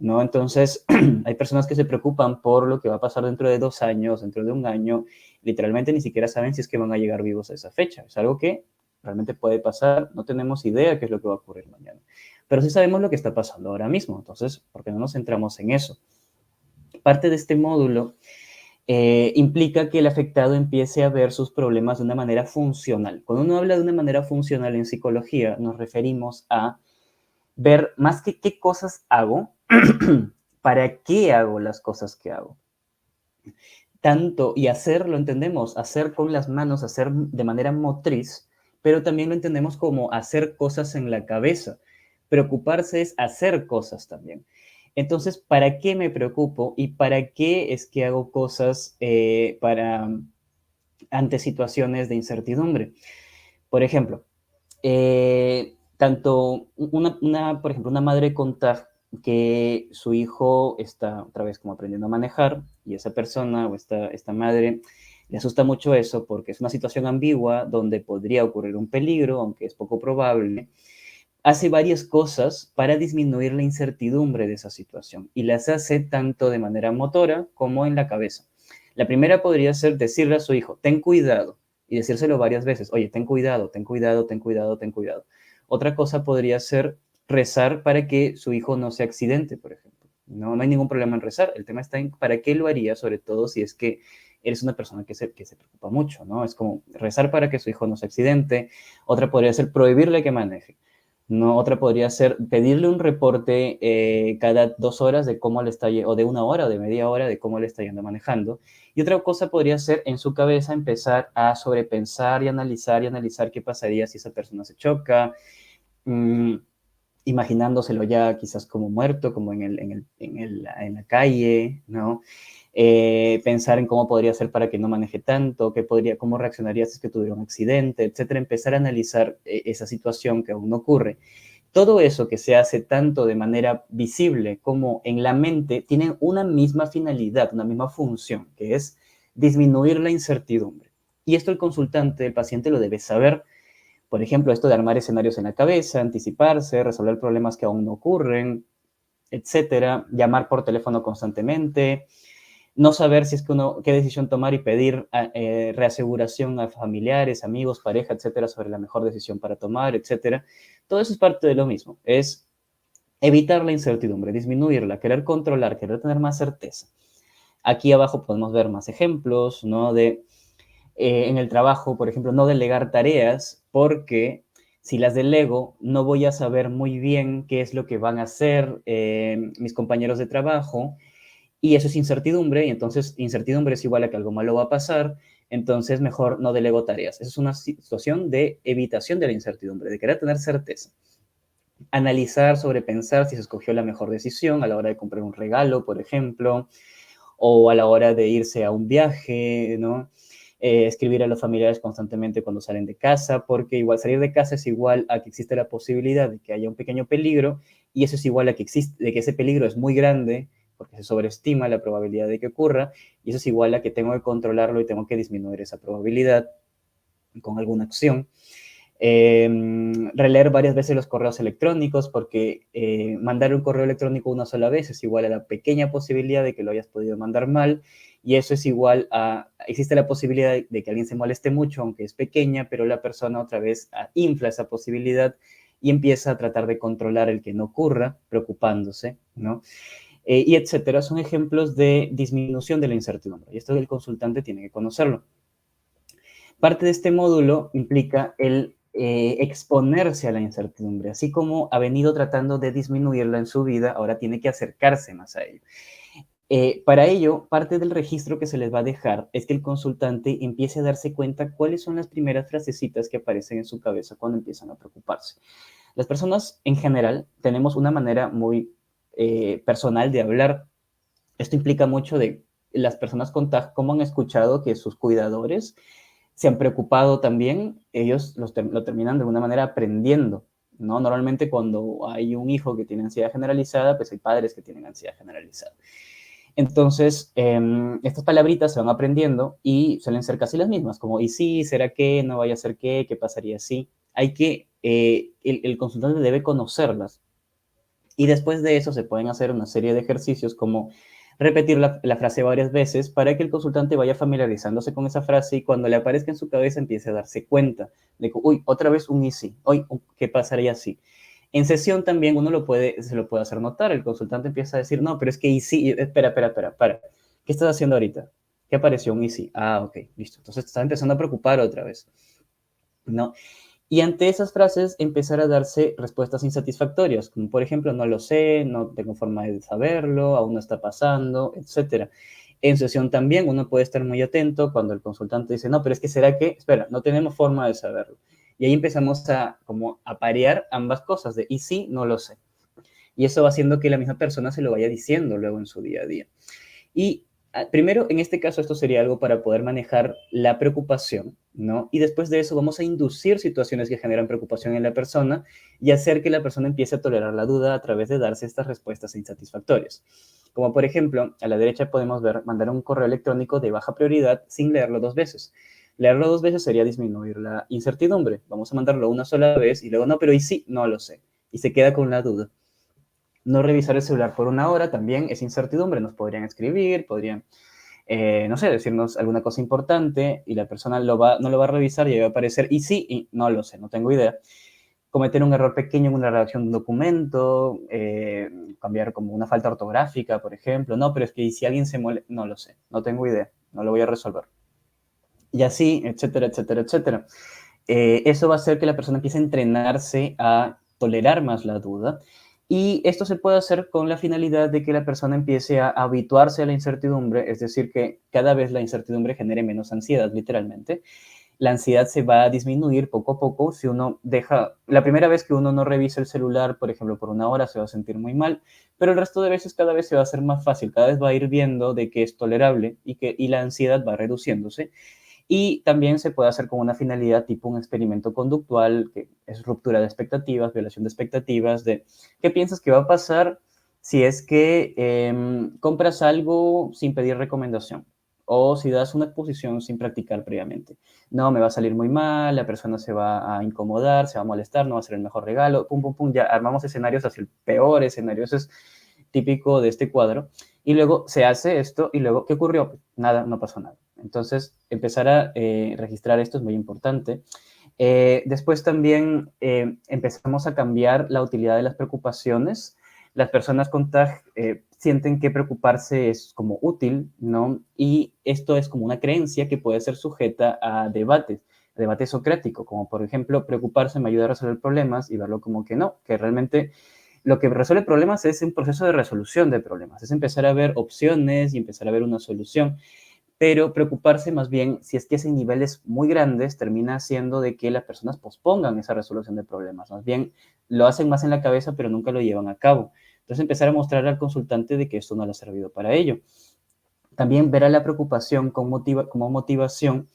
¿no? Entonces, hay personas que se preocupan por lo que va a pasar dentro de 2 años, dentro de un año, literalmente ni siquiera saben si es que van a llegar vivos a esa fecha. Es algo que realmente puede pasar, no tenemos idea qué es lo que va a ocurrir mañana. Pero sí sabemos lo que está pasando ahora mismo, entonces, ¿por qué no nos centramos en eso? Parte de este módulo implica que el afectado empiece a ver sus problemas de una manera funcional. Cuando uno habla de una manera funcional en psicología, nos referimos a ver más que qué cosas hago, para qué hago las cosas que hago. Tanto, y hacer lo entendemos, hacer con las manos, hacer de manera motriz, pero también lo entendemos como hacer cosas en la cabeza. Preocuparse es hacer cosas también. Entonces, ¿para qué me preocupo y para qué es que hago cosas ante situaciones de incertidumbre? Por ejemplo, tanto por ejemplo, una madre contar que su hijo está otra vez como aprendiendo a manejar y esa persona o esta madre le asusta mucho eso porque es una situación ambigua donde podría ocurrir un peligro, aunque es poco probable. Hace varias cosas para disminuir la incertidumbre de esa situación y las hace tanto de manera motora como en la cabeza. La primera podría ser decirle a su hijo, ten cuidado, y decírselo varias veces, oye, ten cuidado, ten cuidado, ten cuidado, ten cuidado. Otra cosa podría ser rezar para que su hijo no se accidente, por ejemplo. No hay ningún problema en rezar, el tema está en para qué lo haría, sobre todo si es que eres una persona que se preocupa mucho, ¿no? Es como rezar para que su hijo no se accidente. Otra podría ser prohibirle que maneje. No, otra podría ser pedirle un reporte cada 2 horas de cómo le está, o de una hora o de media hora de cómo le está yendo manejando. Y otra cosa podría ser en su cabeza empezar a sobrepensar y analizar qué pasaría si esa persona se choca, mmm, imaginándoselo ya quizás como muerto, como en la calle, ¿no? Pensar en cómo podría ser para que no maneje tanto, cómo reaccionaría si es que tuviera un accidente, etcétera. Empezar a analizar esa situación que aún no ocurre. Todo eso que se hace tanto de manera visible como en la mente tiene una misma finalidad, una misma función, que es disminuir la incertidumbre. Y esto el consultante, el paciente lo debe saber. Por ejemplo, esto de armar escenarios en la cabeza, anticiparse, resolver problemas que aún no ocurren, etcétera, llamar por teléfono constantemente, no saber si es que qué decisión tomar y pedir reaseguración a familiares, amigos, pareja, etcétera, sobre la mejor decisión para tomar, etcétera. Todo eso es parte de lo mismo, es evitar la incertidumbre, disminuirla, querer controlar, querer tener más certeza. Aquí abajo podemos ver más ejemplos, ¿no? En el trabajo, por ejemplo, no delegar tareas porque si las delego, no voy a saber muy bien qué es lo que van a hacer mis compañeros de trabajo y eso es incertidumbre y entonces incertidumbre es igual a que algo malo va a pasar, entonces mejor no delego tareas. Esa es una situación de evitación de la incertidumbre, de querer tener certeza. Analizar, sobrepensar si se escogió la mejor decisión a la hora de comprar un regalo, por ejemplo, o a la hora de irse a un viaje, ¿no? Escribir a los familiares constantemente cuando salen de casa, porque igual salir de casa es igual a que existe la posibilidad de que haya un pequeño peligro y eso es igual a de que ese peligro es muy grande porque se sobreestima la probabilidad de que ocurra y eso es igual a que tengo que controlarlo y tengo que disminuir esa probabilidad con alguna acción. Releer varias veces los correos electrónicos porque mandar un correo electrónico una sola vez es igual a la pequeña posibilidad de que lo hayas podido mandar mal y eso es igual existe la posibilidad de que alguien se moleste mucho, aunque es pequeña, pero la persona otra vez infla esa posibilidad y empieza a tratar de controlar el que no ocurra, preocupándose, ¿no? Y etcétera, son ejemplos de disminución de la incertidumbre y esto el consultante tiene que conocerlo. Parte de este módulo implica el exponerse a la incertidumbre, así como ha venido tratando de disminuirla en su vida, ahora tiene que acercarse más a ello. Para ello, parte del registro que se les va a dejar es que el consultante empiece a darse cuenta cuáles son las primeras frasecitas que aparecen en su cabeza cuando empiezan a preocuparse. Las personas en general tenemos una manera muy personal de hablar. Esto implica mucho de las personas con TAG, cómo han escuchado que sus cuidadores se han preocupado también, ellos lo terminan de alguna manera aprendiendo, ¿no? Normalmente cuando hay un hijo que tiene ansiedad generalizada, pues hay padres que tienen ansiedad generalizada. Entonces, estas palabritas se van aprendiendo y suelen ser casi las mismas, como, ¿y sí? ¿Será que? ¿No vaya a ser qué? ¿Qué pasaría si? Hay que, el consultante debe conocerlas. Y después de eso se pueden hacer una serie de ejercicios como repetir la frase varias veces para que el consultante vaya familiarizándose con esa frase y cuando le aparezca en su cabeza empiece a darse cuenta de que, uy, otra vez un y sí, hoy, ¿qué pasaría si? En sesión también se lo puede hacer notar, el consultante empieza a decir, no, pero es que y sí, espera, ¿qué estás haciendo ahorita? ¿Qué apareció? Un y sí. Ah, ok, listo. Entonces te estás empezando a preocupar otra vez, ¿no? Y ante esas frases empezar a darse respuestas insatisfactorias, como por ejemplo, no lo sé, no tengo forma de saberlo, aún no está pasando, etcétera. En sesión también uno puede estar muy atento cuando el consultante dice, no, pero es que será que, espera, no tenemos forma de saberlo. Y ahí empezamos a como a parear ambas cosas de, y sí, no lo sé. Y eso va haciendo que la misma persona se lo vaya diciendo luego en su día a día. Y primero, en este caso, esto sería algo para poder manejar la preocupación, ¿no? Y después de eso vamos a inducir situaciones que generan preocupación en la persona y hacer que la persona empiece a tolerar la duda a través de darse estas respuestas insatisfactorias. Como por ejemplo, a la derecha podemos ver mandar un correo electrónico de baja prioridad sin leerlo dos veces. Leerlo dos veces sería disminuir la incertidumbre. Vamos a mandarlo una sola vez y luego no, pero ¿y sí? No lo sé. Y se queda con la duda. No revisar el celular por una hora también es incertidumbre. Nos podrían escribir, podrían, no sé, decirnos alguna cosa importante y la persona no lo va a revisar y va a aparecer y sí, y no lo sé, no tengo idea. Cometer un error pequeño en una redacción de un documento, cambiar como una falta ortográfica, por ejemplo. No, pero es que si alguien se molesta, no lo sé, no tengo idea, no lo voy a resolver. Y así, etcétera, etcétera, etcétera. Eso va a hacer que la persona empiece a entrenarse a tolerar más la duda. Y esto se puede hacer con la finalidad de que la persona empiece a habituarse a la incertidumbre, es decir, que cada vez la incertidumbre genere menos ansiedad, literalmente. La ansiedad se va a disminuir poco a poco si uno deja, la primera vez que uno no revisa el celular, por ejemplo, por una hora se va a sentir muy mal, pero el resto de veces cada vez se va a hacer más fácil, cada vez va a ir viendo de que es tolerable y la ansiedad va reduciéndose. Y también se puede hacer con una finalidad tipo un experimento conductual, que es ruptura de expectativas, violación de expectativas, de qué piensas que va a pasar si es que compras algo sin pedir recomendación o si das una exposición sin practicar previamente. No, me va a salir muy mal, la persona se va a incomodar, se va a molestar, no va a ser el mejor regalo, pum, pum, pum, ya armamos escenarios hacia el peor escenario. Eso es típico de este cuadro. Y luego se hace esto y luego, ¿qué ocurrió? Nada, no pasó nada. Entonces, empezar a registrar esto es muy importante. Después también empezamos a cambiar la utilidad de las preocupaciones. Las personas con TAG sienten que preocuparse es como útil, ¿no? Y esto es como una creencia que puede ser sujeta a debate socrático, como por ejemplo, preocuparse me ayuda a resolver problemas y verlo como que no, que realmente lo que resuelve problemas es un proceso de resolución de problemas, es empezar a ver opciones y empezar a ver una solución, pero preocuparse más bien, si es que es en niveles muy grandes, termina haciendo de que las personas pospongan esa resolución de problemas, más bien lo hacen más en la cabeza, pero nunca lo llevan a cabo. Entonces empezar a mostrar al consultante de que esto no le ha servido para ello. También ver a la preocupación como motivación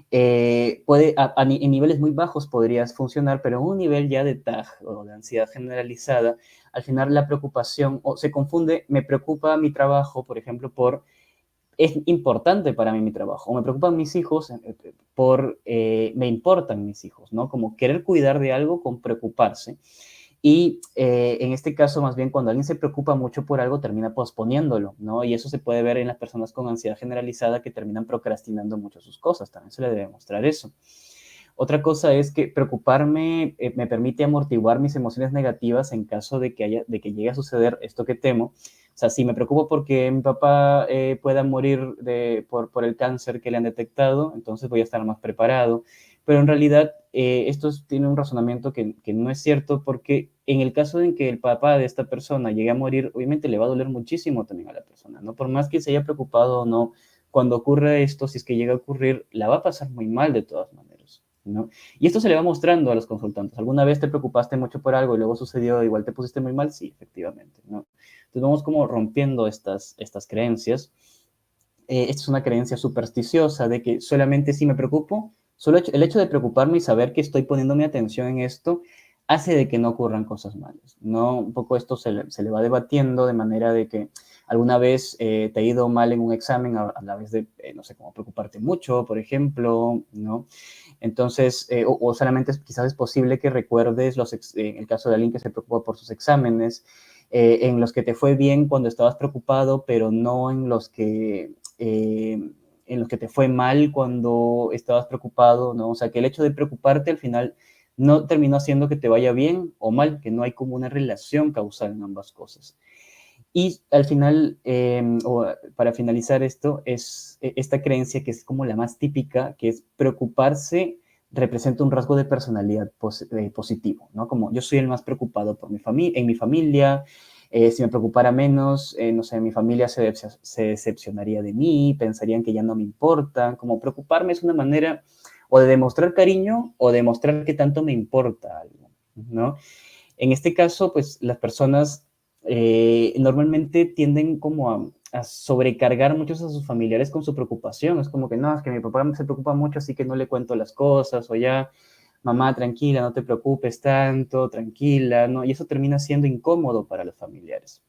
en niveles muy bajos podrías funcionar, pero en un nivel ya de TAG o de ansiedad generalizada, al final la preocupación o se confunde, me preocupa mi trabajo, por ejemplo, es importante para mí mi trabajo, o me preocupan mis hijos me importan mis hijos, ¿no? Como querer cuidar de algo con preocuparse. Y en este caso, más bien, cuando alguien se preocupa mucho por algo, termina posponiéndolo, ¿no? Y eso se puede ver en las personas con ansiedad generalizada que terminan procrastinando mucho sus cosas. También se le debe mostrar eso. Otra cosa es que preocuparme me permite amortiguar mis emociones negativas en caso de que llegue a suceder esto que temo. O sea, si me preocupo porque mi papá pueda morir por el cáncer que le han detectado, entonces voy a estar más preparado. Pero en realidad esto tiene un razonamiento que no es cierto porque en el caso en que el papá de esta persona llegue a morir, obviamente le va a doler muchísimo también a la persona, ¿no? Por más que se haya preocupado o no, cuando ocurre esto, si es que llega a ocurrir, la va a pasar muy mal de todas maneras, ¿no? Y esto se le va mostrando a los consultantes. ¿Alguna vez te preocupaste mucho por algo y luego sucedió, igual te pusiste muy mal? Sí, efectivamente, ¿no? Entonces vamos como rompiendo estas creencias. Esta es una creencia supersticiosa de que solamente si me preocupo, el hecho de preocuparme y saber que estoy poniendo mi atención en esto hace de que no ocurran cosas malas, ¿no? Un poco esto se le va debatiendo de manera de que alguna vez te ha ido mal en un examen a la vez de, no sé, como preocuparte mucho, por ejemplo, ¿no? Entonces, o solamente quizás es posible que recuerdes en el caso de alguien que se preocupa por sus exámenes, en los que te fue bien cuando estabas preocupado, pero no en los que te fue mal cuando estabas preocupado, ¿no? O sea, que el hecho de preocuparte al final no terminó haciendo que te vaya bien o mal, que no hay como una relación causal en ambas cosas. Y al final, o para finalizar esto, es esta creencia que es como la más típica, que es preocuparse representa un rasgo de personalidad positivo, ¿no? Como yo soy el más preocupado por mi familia, en mi familia, si me preocupara menos, no sé, mi familia se decepcionaría de mí, pensarían que ya no me importa, como preocuparme es una manera o de demostrar cariño o de demostrar que tanto me importa algo, ¿no? En este caso, pues las personas normalmente tienden como a sobrecargar muchos a sus familiares con su preocupación. Es como que no, es que mi papá se preocupa mucho, así que no le cuento las cosas, o ya, mamá, tranquila, no te preocupes tanto, tranquila, ¿no? Y eso termina siendo incómodo para los familiares.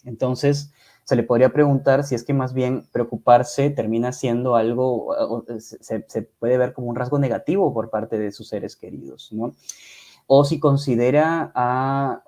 Entonces, se le podría preguntar si es que más bien preocuparse termina siendo algo, o se puede ver como un rasgo negativo por parte de sus seres queridos, ¿no? O si considera a,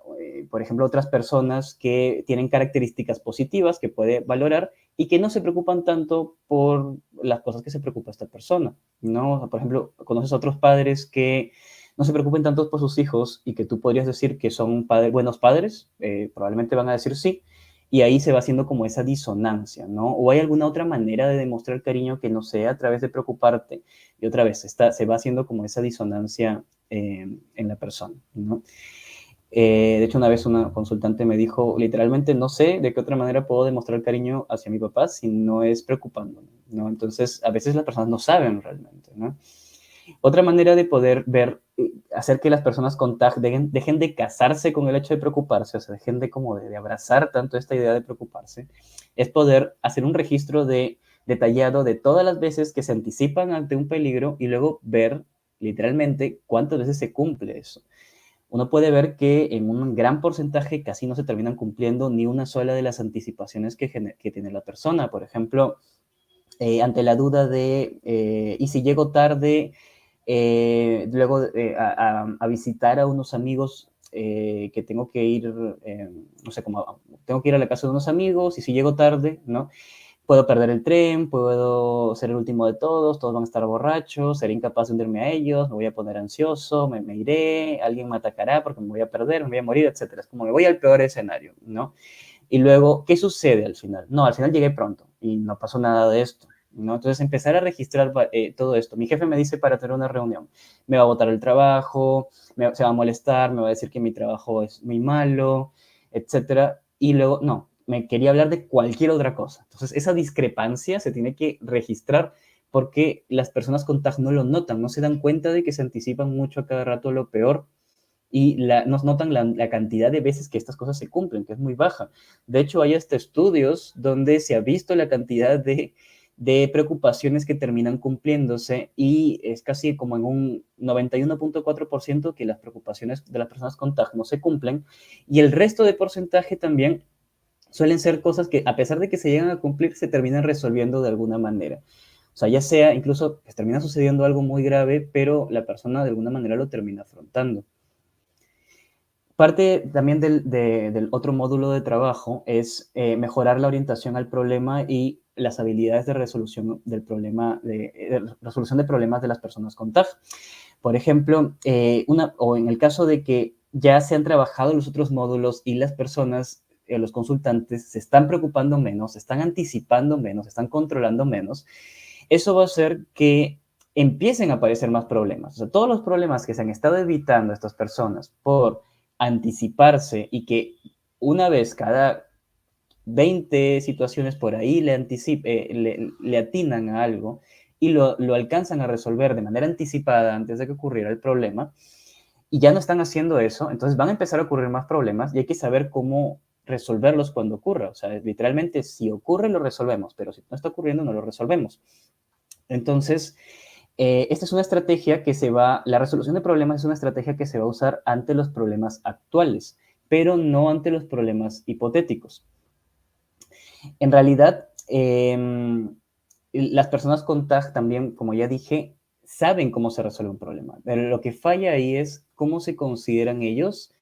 por ejemplo, otras personas que tienen características positivas que puede valorar y que no se preocupan tanto por las cosas que se preocupa esta persona, ¿no? O sea, por ejemplo, conoces a otros padres que no se preocupen tanto por sus hijos y que tú podrías decir que son buenos padres, probablemente van a decir sí, y ahí se va haciendo como esa disonancia, ¿no? O hay alguna otra manera de demostrar cariño que no sea a través de preocuparte, y otra vez se va haciendo como esa disonancia en la persona, ¿no? De hecho, una vez una consultante me dijo, literalmente, no sé de qué otra manera puedo demostrar cariño hacia mi papá si no es preocupándome, ¿no? Entonces, a veces las personas no saben realmente, ¿no? Otra manera de poder ver, hacer que las personas con TAG dejen de casarse con el hecho de preocuparse, o sea, dejen de como de abrazar tanto esta idea de preocuparse, es poder hacer un registro detallado de todas las veces que se anticipan ante un peligro y luego ver literalmente cuántas veces se cumple eso. Uno puede ver que en un gran porcentaje casi no se terminan cumpliendo ni una sola de las anticipaciones que tiene la persona. Por ejemplo, ante la duda de, ¿y si llego tarde luego a visitar a unos amigos que tengo que ir, no sé, como tengo que ir a la casa de unos amigos y si llego tarde, ¿no? Puedo perder el tren, puedo ser el último de todos van a estar borrachos, seré incapaz de unirme a ellos, me voy a poner ansioso, me iré, alguien me atacará porque me voy a perder, me voy a morir, etcétera. Es como me voy al peor escenario, ¿no? Y luego, ¿qué sucede al final? No, al final llegué pronto y no pasó nada de esto, ¿no? Entonces empezar a registrar todo esto. Mi jefe me dice para tener una reunión, me va a botar el trabajo, se va a molestar, me va a decir que mi trabajo es muy malo, etcétera. Y luego, no, me quería hablar de cualquier otra cosa. Entonces, esa discrepancia se tiene que registrar porque las personas con TAG no lo notan, no se dan cuenta de que se anticipan mucho a cada rato lo peor y nos notan la cantidad de veces que estas cosas se cumplen, que es muy baja. De hecho, hay hasta estudios donde se ha visto la cantidad de preocupaciones que terminan cumpliéndose y es casi como en un 91.4% que las preocupaciones de las personas con TAG no se cumplen y el resto de porcentaje también suelen ser cosas que a pesar de que se llegan a cumplir, se terminan resolviendo de alguna manera. O sea, ya sea incluso que termina sucediendo algo muy grave, pero la persona de alguna manera lo termina afrontando. Parte también del otro módulo de trabajo es mejorar la orientación al problema y las habilidades de resolución del problema, resolución de problemas de las personas con TAG. Por ejemplo, o en el caso de que ya se han trabajado los otros módulos y las personas, los consultantes, se están preocupando menos, se están anticipando menos, se están controlando menos, eso va a hacer que empiecen a aparecer más problemas. O sea, todos los problemas que se han estado evitando estas personas por anticiparse y que una vez cada 20 situaciones por ahí le atinan a algo y lo alcanzan a resolver de manera anticipada antes de que ocurriera el problema, y ya no están haciendo eso, entonces van a empezar a ocurrir más problemas y hay que saber cómo resolverlos cuando ocurra. O sea, literalmente, si ocurre, lo resolvemos, pero si no está ocurriendo, no lo resolvemos. Entonces, esta es una estrategia la resolución de problemas es una estrategia que se va a usar ante los problemas actuales, pero no ante los problemas hipotéticos. En realidad, las personas con TAG también, como ya dije, saben cómo se resuelve un problema, pero lo que falla ahí es cómo se consideran ellos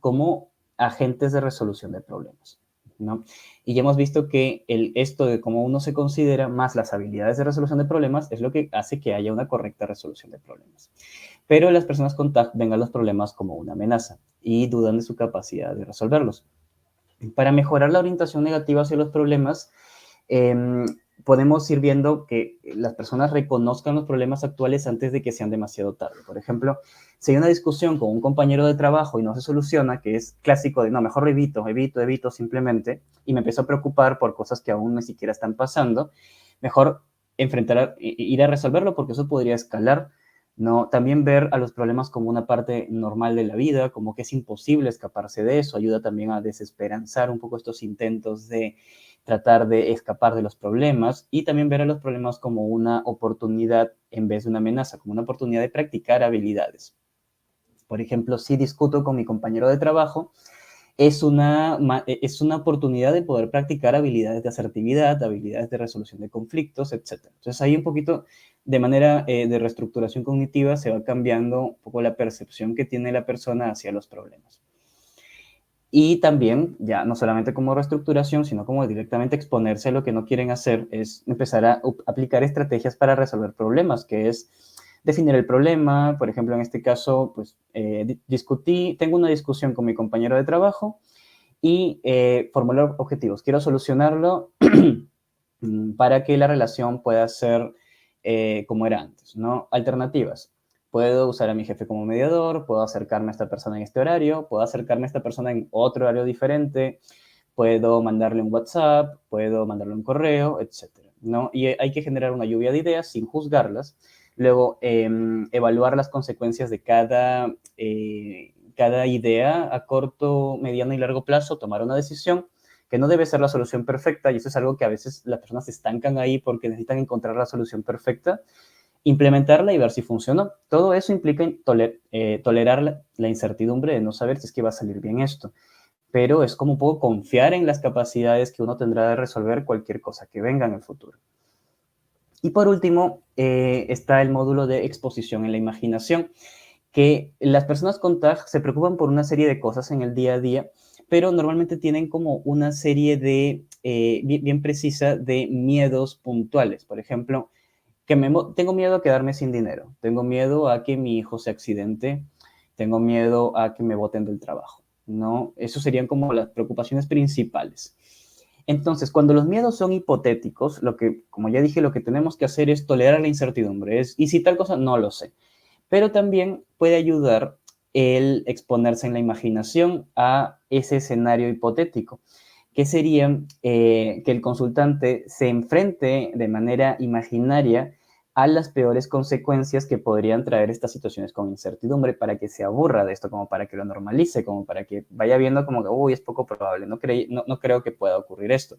como agentes de resolución de problemas, ¿no? Y ya hemos visto que esto de cómo uno se considera más las habilidades de resolución de problemas es lo que hace que haya una correcta resolución de problemas. Pero las personas con TAG ven a los problemas como una amenaza y dudan de su capacidad de resolverlos. Para mejorar la orientación negativa hacia los problemas, em, podemos ir viendo que las personas reconozcan los problemas actuales antes de que sean demasiado tarde. Por ejemplo, si hay una discusión con un compañero de trabajo y no se soluciona, que es clásico de, no, mejor lo evito simplemente, y me empiezo a preocupar por cosas que aún ni siquiera están pasando, mejor ir a resolverlo porque eso podría escalar, ¿no? También ver a los problemas como una parte normal de la vida, como que es imposible escaparse de eso, ayuda también a desesperanzar un poco estos intentos de tratar de escapar de los problemas y también ver a los problemas como una oportunidad en vez de una amenaza, como una oportunidad de practicar habilidades. Por ejemplo, si discuto con mi compañero de trabajo, es una oportunidad de poder practicar habilidades de asertividad, habilidades de resolución de conflictos, etc. Entonces ahí un poquito de manera de reestructuración cognitiva se va cambiando un poco la percepción que tiene la persona hacia los problemas. Y también, ya no solamente como reestructuración, sino como directamente exponerse a lo que no quieren hacer, es empezar a aplicar estrategias para resolver problemas, que es definir el problema. Por ejemplo, en este caso, pues tengo una discusión con mi compañero de trabajo y formular objetivos. Quiero solucionarlo para que la relación pueda ser como era antes, ¿no? Alternativas. Puedo usar a mi jefe como mediador, puedo acercarme a esta persona en este horario, puedo acercarme a esta persona en otro horario diferente, puedo mandarle un WhatsApp, puedo mandarle un correo, etcétera, ¿no? Y hay que generar una lluvia de ideas sin juzgarlas, luego evaluar las consecuencias de cada idea a corto, mediano y largo plazo, tomar una decisión que no debe ser la solución perfecta, y eso es algo que a veces las personas se estancan ahí porque necesitan encontrar la solución perfecta, implementarla y ver si funcionó. Todo eso implica tolerar la incertidumbre de no saber si es que va a salir bien esto, pero es como un poco confiar en las capacidades que uno tendrá de resolver cualquier cosa que venga en el futuro. Y por último, está el módulo de exposición en la imaginación, que las personas con TAG se preocupan por una serie de cosas en el día a día, pero normalmente tienen como una serie de, bien precisa, de miedos puntuales. Por ejemplo, tengo miedo a quedarme sin dinero, tengo miedo a que mi hijo se accidente, tengo miedo a que me boten del trabajo, ¿no? Esos serían como las preocupaciones principales. Entonces, cuando los miedos son hipotéticos, como ya dije, lo que tenemos que hacer es tolerar la incertidumbre. ¿Y si tal cosa? No lo sé. Pero también puede ayudar el exponerse en la imaginación a ese escenario hipotético, que sería que el consultante se enfrente de manera imaginaria a las peores consecuencias que podrían traer estas situaciones con incertidumbre, para que se aburra de esto, como para que lo normalice, como para que vaya viendo como que, uy, es poco probable, no creo que pueda ocurrir esto.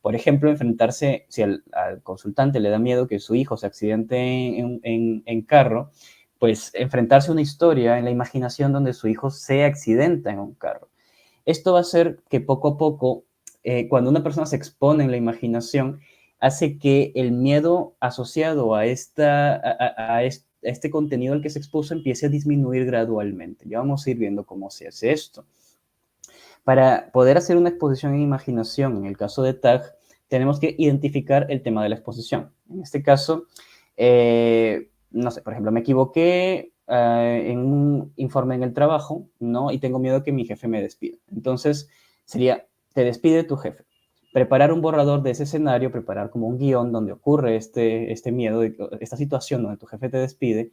Por ejemplo, enfrentarse, si al consultante le da miedo que su hijo se accidente en carro, pues enfrentarse a una historia en la imaginación donde su hijo se accidenta en un carro. Esto va a hacer que poco a poco, cuando una persona se expone en la imaginación, hace que el miedo asociado a este contenido al que se expuso empiece a disminuir gradualmente. Ya vamos a ir viendo cómo se hace esto. Para poder hacer una exposición en imaginación, en el caso de TAG, tenemos que identificar el tema de la exposición. En este caso, no sé, por ejemplo, me equivoqué en un informe en el trabajo, ¿no? Y tengo miedo que mi jefe me despida. Entonces, sería, te despide tu jefe. Preparar un borrador de ese escenario, preparar como un guión donde ocurre este miedo, esta situación donde tu jefe te despide,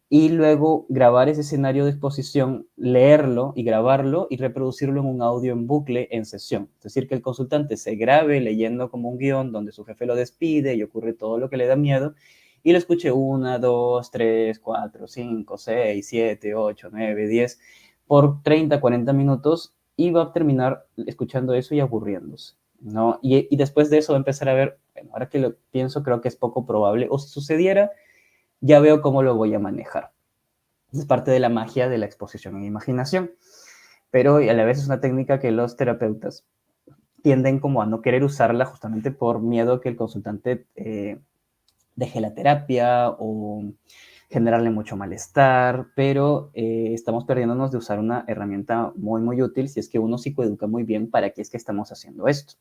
y luego grabar ese escenario de exposición, leerlo y grabarlo y reproducirlo en un audio en bucle en sesión. Es decir, que el consultante se grabe leyendo como un guión donde su jefe lo despide y ocurre todo lo que le da miedo, y lo escuche 1, 2, 3, 4, 5, 6, 7, 8, 9, 10 por 30, 40 minutos, y va a terminar escuchando eso y aburriéndose, ¿no? Y después de eso va a empezar a ver, bueno, ahora que lo pienso, creo que es poco probable, o si sucediera, ya veo cómo lo voy a manejar. Es parte de la magia de la exposición en imaginación, pero a la vez es una técnica que los terapeutas tienden como a no querer usarla, justamente por miedo a que el consultante deje la terapia o generarle mucho malestar, pero estamos perdiéndonos de usar una herramienta muy, muy útil si es que uno psicoeduca muy bien para qué es que estamos haciendo esto.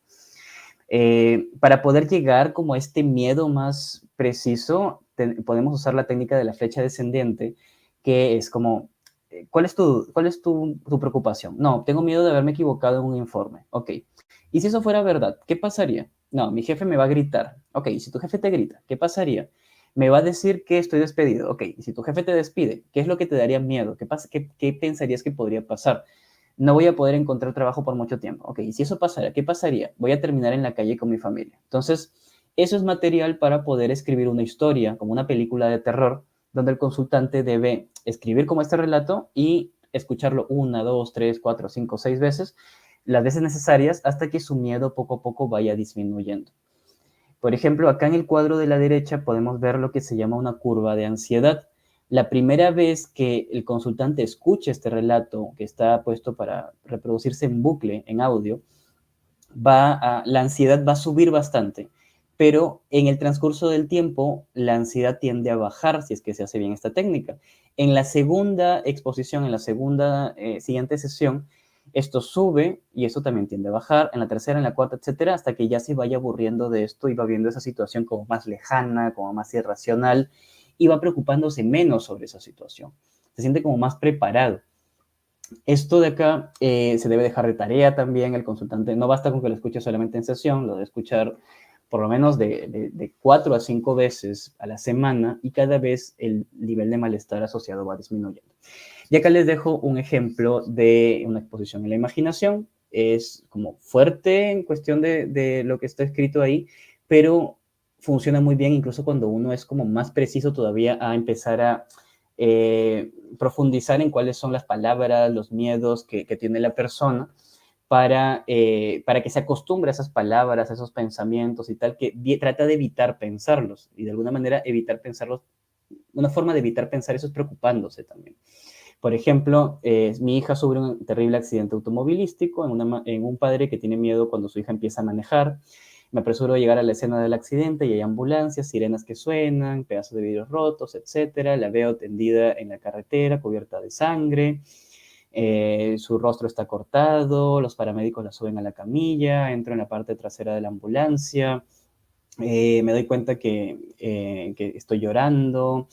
Para poder llegar como a este miedo más preciso, podemos usar la técnica de la flecha descendiente, que es como cuál es tu preocupación? No, tengo miedo de haberme equivocado en un informe. Ok. ¿Y si eso fuera verdad? ¿Qué pasaría? No, mi jefe me va a gritar. Ok, ¿y si tu jefe te grita? ¿Qué pasaría? Me va a decir que estoy despedido. Ok, ¿y si tu jefe te despide? ¿Qué es lo que te daría miedo? ¿Qué pensarías que podría pasar? No voy a poder encontrar trabajo por mucho tiempo. Ok, ¿y si eso pasara? ¿Qué pasaría? Voy a terminar en la calle con mi familia. Entonces, eso es material para poder escribir una historia, como una película de terror, donde el consultante debe escribir como este relato y escucharlo una, dos, tres, cuatro, cinco, seis veces, las veces necesarias, hasta que su miedo poco a poco vaya disminuyendo. Por ejemplo, acá en el cuadro de la derecha podemos ver lo que se llama una curva de ansiedad. La primera vez que el consultante escuche este relato, que está puesto para reproducirse en bucle, en audio, la ansiedad va a subir bastante, pero en el transcurso del tiempo la ansiedad tiende a bajar si es que se hace bien esta técnica. En la segunda exposición, en la segunda siguiente sesión, esto sube y esto también tiende a bajar, en la tercera, en la cuarta, etcétera, hasta que ya se vaya aburriendo de esto y va viendo esa situación como más lejana, como más irracional y va preocupándose menos sobre esa situación. Se siente como más preparado. Esto de acá se debe dejar de tarea también. El consultante no basta con que lo escuche solamente en sesión, lo debe escuchar por lo menos de 4 a 5 veces a la semana y cada vez el nivel de malestar asociado va disminuyendo. Y acá les dejo un ejemplo de una exposición en la imaginación. Es como fuerte en cuestión de lo que está escrito ahí, pero funciona muy bien incluso cuando uno es como más preciso todavía a empezar a profundizar en cuáles son las palabras, los miedos que tiene la persona para que se acostumbre a esas palabras, a esos pensamientos y tal, que trata de evitar pensarlos y de alguna manera evitar pensarlos, una forma de evitar pensar eso es preocupándose también. Por ejemplo, mi hija sufre un terrible accidente automovilístico en un padre que tiene miedo cuando su hija empieza a manejar. Me apresuro a llegar a la escena del accidente y hay ambulancias, sirenas que suenan, pedazos de vidrios rotos, etcétera. La veo tendida en la carretera, cubierta de sangre. Su rostro está cortado, los paramédicos la suben a la camilla, entro en la parte trasera de la ambulancia, me doy cuenta que estoy llorando,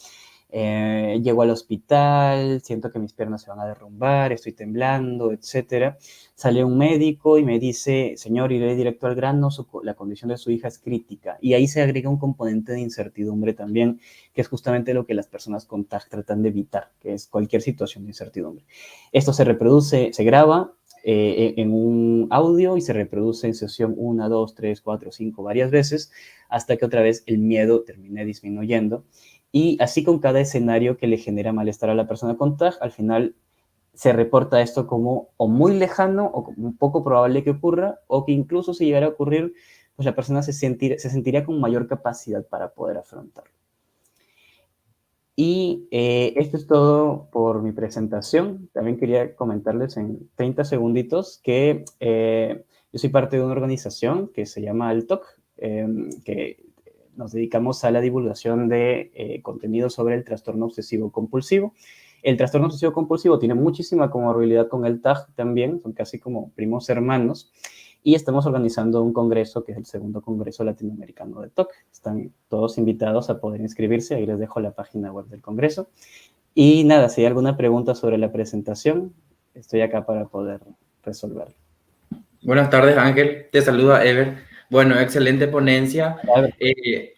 llego al hospital, siento que mis piernas se van a derrumbar, estoy temblando, etcétera. Sale un médico y me dice, señor, iré directo al grano, la condición de su hija es crítica. Y ahí se agrega un componente de incertidumbre también, que es justamente lo que las personas con TAG tratan de evitar, que es cualquier situación de incertidumbre. Esto se reproduce, se graba en un audio y se reproduce en sesión 1, 2, 3, 4, 5, varias veces, hasta que otra vez el miedo termine disminuyendo. Y así con cada escenario que le genera malestar a la persona con TAG, al final se reporta esto como o muy lejano o como un poco probable que ocurra, o que incluso si llegara a ocurrir, pues la persona se sentiría con mayor capacidad para poder afrontarlo. Y esto es todo por mi presentación. También quería comentarles en 30 segunditos que yo soy parte de una organización que se llama Altoc, que nos dedicamos a la divulgación de contenido sobre el trastorno obsesivo compulsivo. El trastorno obsesivo compulsivo tiene muchísima comorbilidad con el TAG también, son casi como primos hermanos, y estamos organizando un congreso que es el segundo congreso latinoamericano de TOC. Están todos invitados a poder inscribirse, ahí les dejo la página web del congreso. Y nada, si hay alguna pregunta sobre la presentación, estoy acá para poder resolverla. Buenas tardes, Ángel. Te saluda Ever. Bueno, excelente ponencia.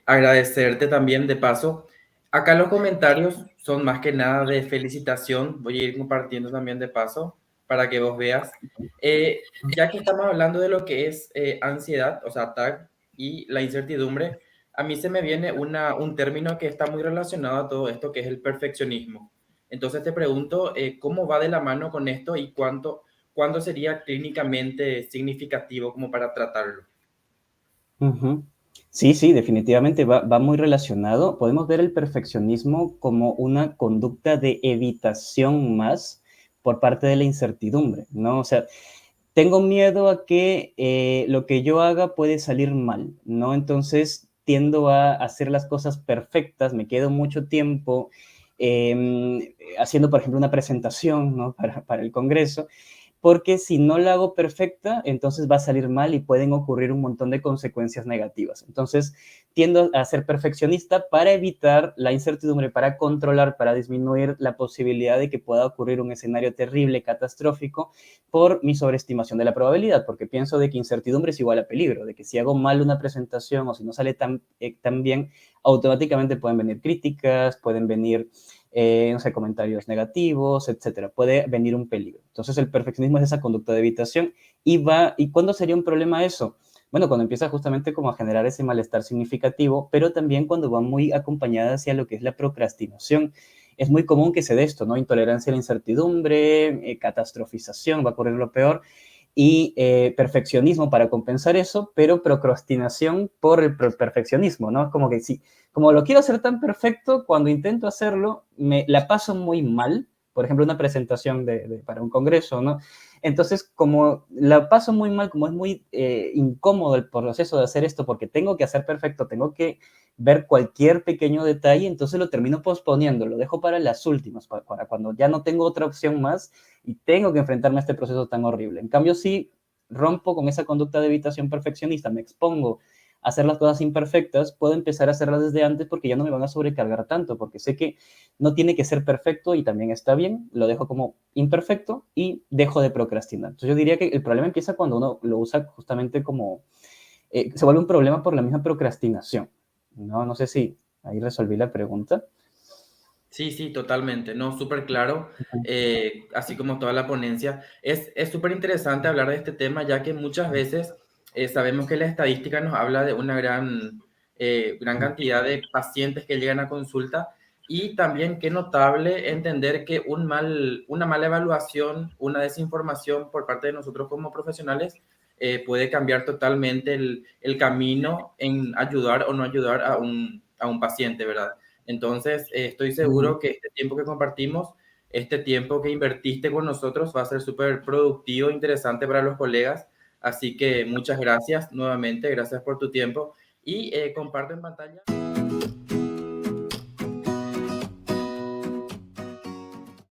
Agradecerte también de paso. Acá los comentarios son más que nada de felicitación. Voy a ir compartiendo también de paso para que vos veas. Ya que estamos hablando de lo que es ansiedad, o sea, TAG y la incertidumbre, a mí se me viene un término que está muy relacionado a todo esto, que es el perfeccionismo. Entonces te pregunto, ¿cómo va de la mano con esto y cuándo sería clínicamente significativo como para tratarlo? Uh-huh. Sí, sí, definitivamente va muy relacionado. Podemos ver el perfeccionismo como una conducta de evitación más por parte de la incertidumbre, ¿no? O sea, tengo miedo a que lo que yo haga puede salir mal, ¿no? Entonces tiendo a hacer las cosas perfectas, me quedo mucho tiempo haciendo, por ejemplo, una presentación, ¿no? Para el Congreso, porque si no la hago perfecta, entonces va a salir mal y pueden ocurrir un montón de consecuencias negativas. Entonces, tiendo a ser perfeccionista para evitar la incertidumbre, para controlar, para disminuir la posibilidad de que pueda ocurrir un escenario terrible, catastrófico, por mi sobreestimación de la probabilidad, porque pienso de que incertidumbre es igual a peligro, de que si hago mal una presentación o si no sale tan bien, automáticamente pueden venir críticas, pueden venir no sé, comentarios negativos, etcétera. Puede venir un peligro. Entonces, el perfeccionismo es esa conducta de evitación. ¿Y cuándo sería un problema eso? Bueno, cuando empieza justamente como a generar ese malestar significativo, pero también cuando va muy acompañada hacia lo que es la procrastinación. Es muy común que se dé esto, ¿no? Intolerancia a la incertidumbre, catastrofización, va a ocurrir lo peor, y perfeccionismo para compensar eso, pero procrastinación por el perfeccionismo, ¿no? Como que sí, como lo quiero hacer tan perfecto, cuando intento hacerlo, me la paso muy mal, por ejemplo, una presentación para un congreso, ¿no? Entonces, como la paso muy mal, como es muy incómodo el proceso de hacer esto, porque tengo que hacer perfecto, tengo que ver cualquier pequeño detalle, entonces lo termino posponiendo, lo dejo para las últimas, para cuando ya no tengo otra opción más y tengo que enfrentarme a este proceso tan horrible. En cambio, si rompo con esa conducta de evitación perfeccionista, me expongo a hacer las cosas imperfectas, puedo empezar a hacerlas desde antes porque ya no me van a sobrecargar tanto, porque sé que no tiene que ser perfecto y también está bien, lo dejo como imperfecto y dejo de procrastinar. Entonces yo diría que el problema empieza cuando uno lo usa justamente como, se vuelve un problema por la misma procrastinación. No sé si ahí resolví la pregunta. Sí, sí, totalmente, no, súper claro, así como toda la ponencia. Es súper interesante hablar de este tema, ya que muchas veces sabemos que la estadística nos habla de una gran cantidad de pacientes que llegan a consulta y también qué notable entender que una mala evaluación, una desinformación por parte de nosotros como profesionales puede cambiar totalmente el camino en ayudar o no ayudar a un paciente, ¿verdad? Entonces, estoy seguro que este tiempo que compartimos, este tiempo que invertiste con nosotros va a ser súper productivo, interesante para los colegas. Así que muchas gracias nuevamente, gracias por tu tiempo y comparto en pantalla.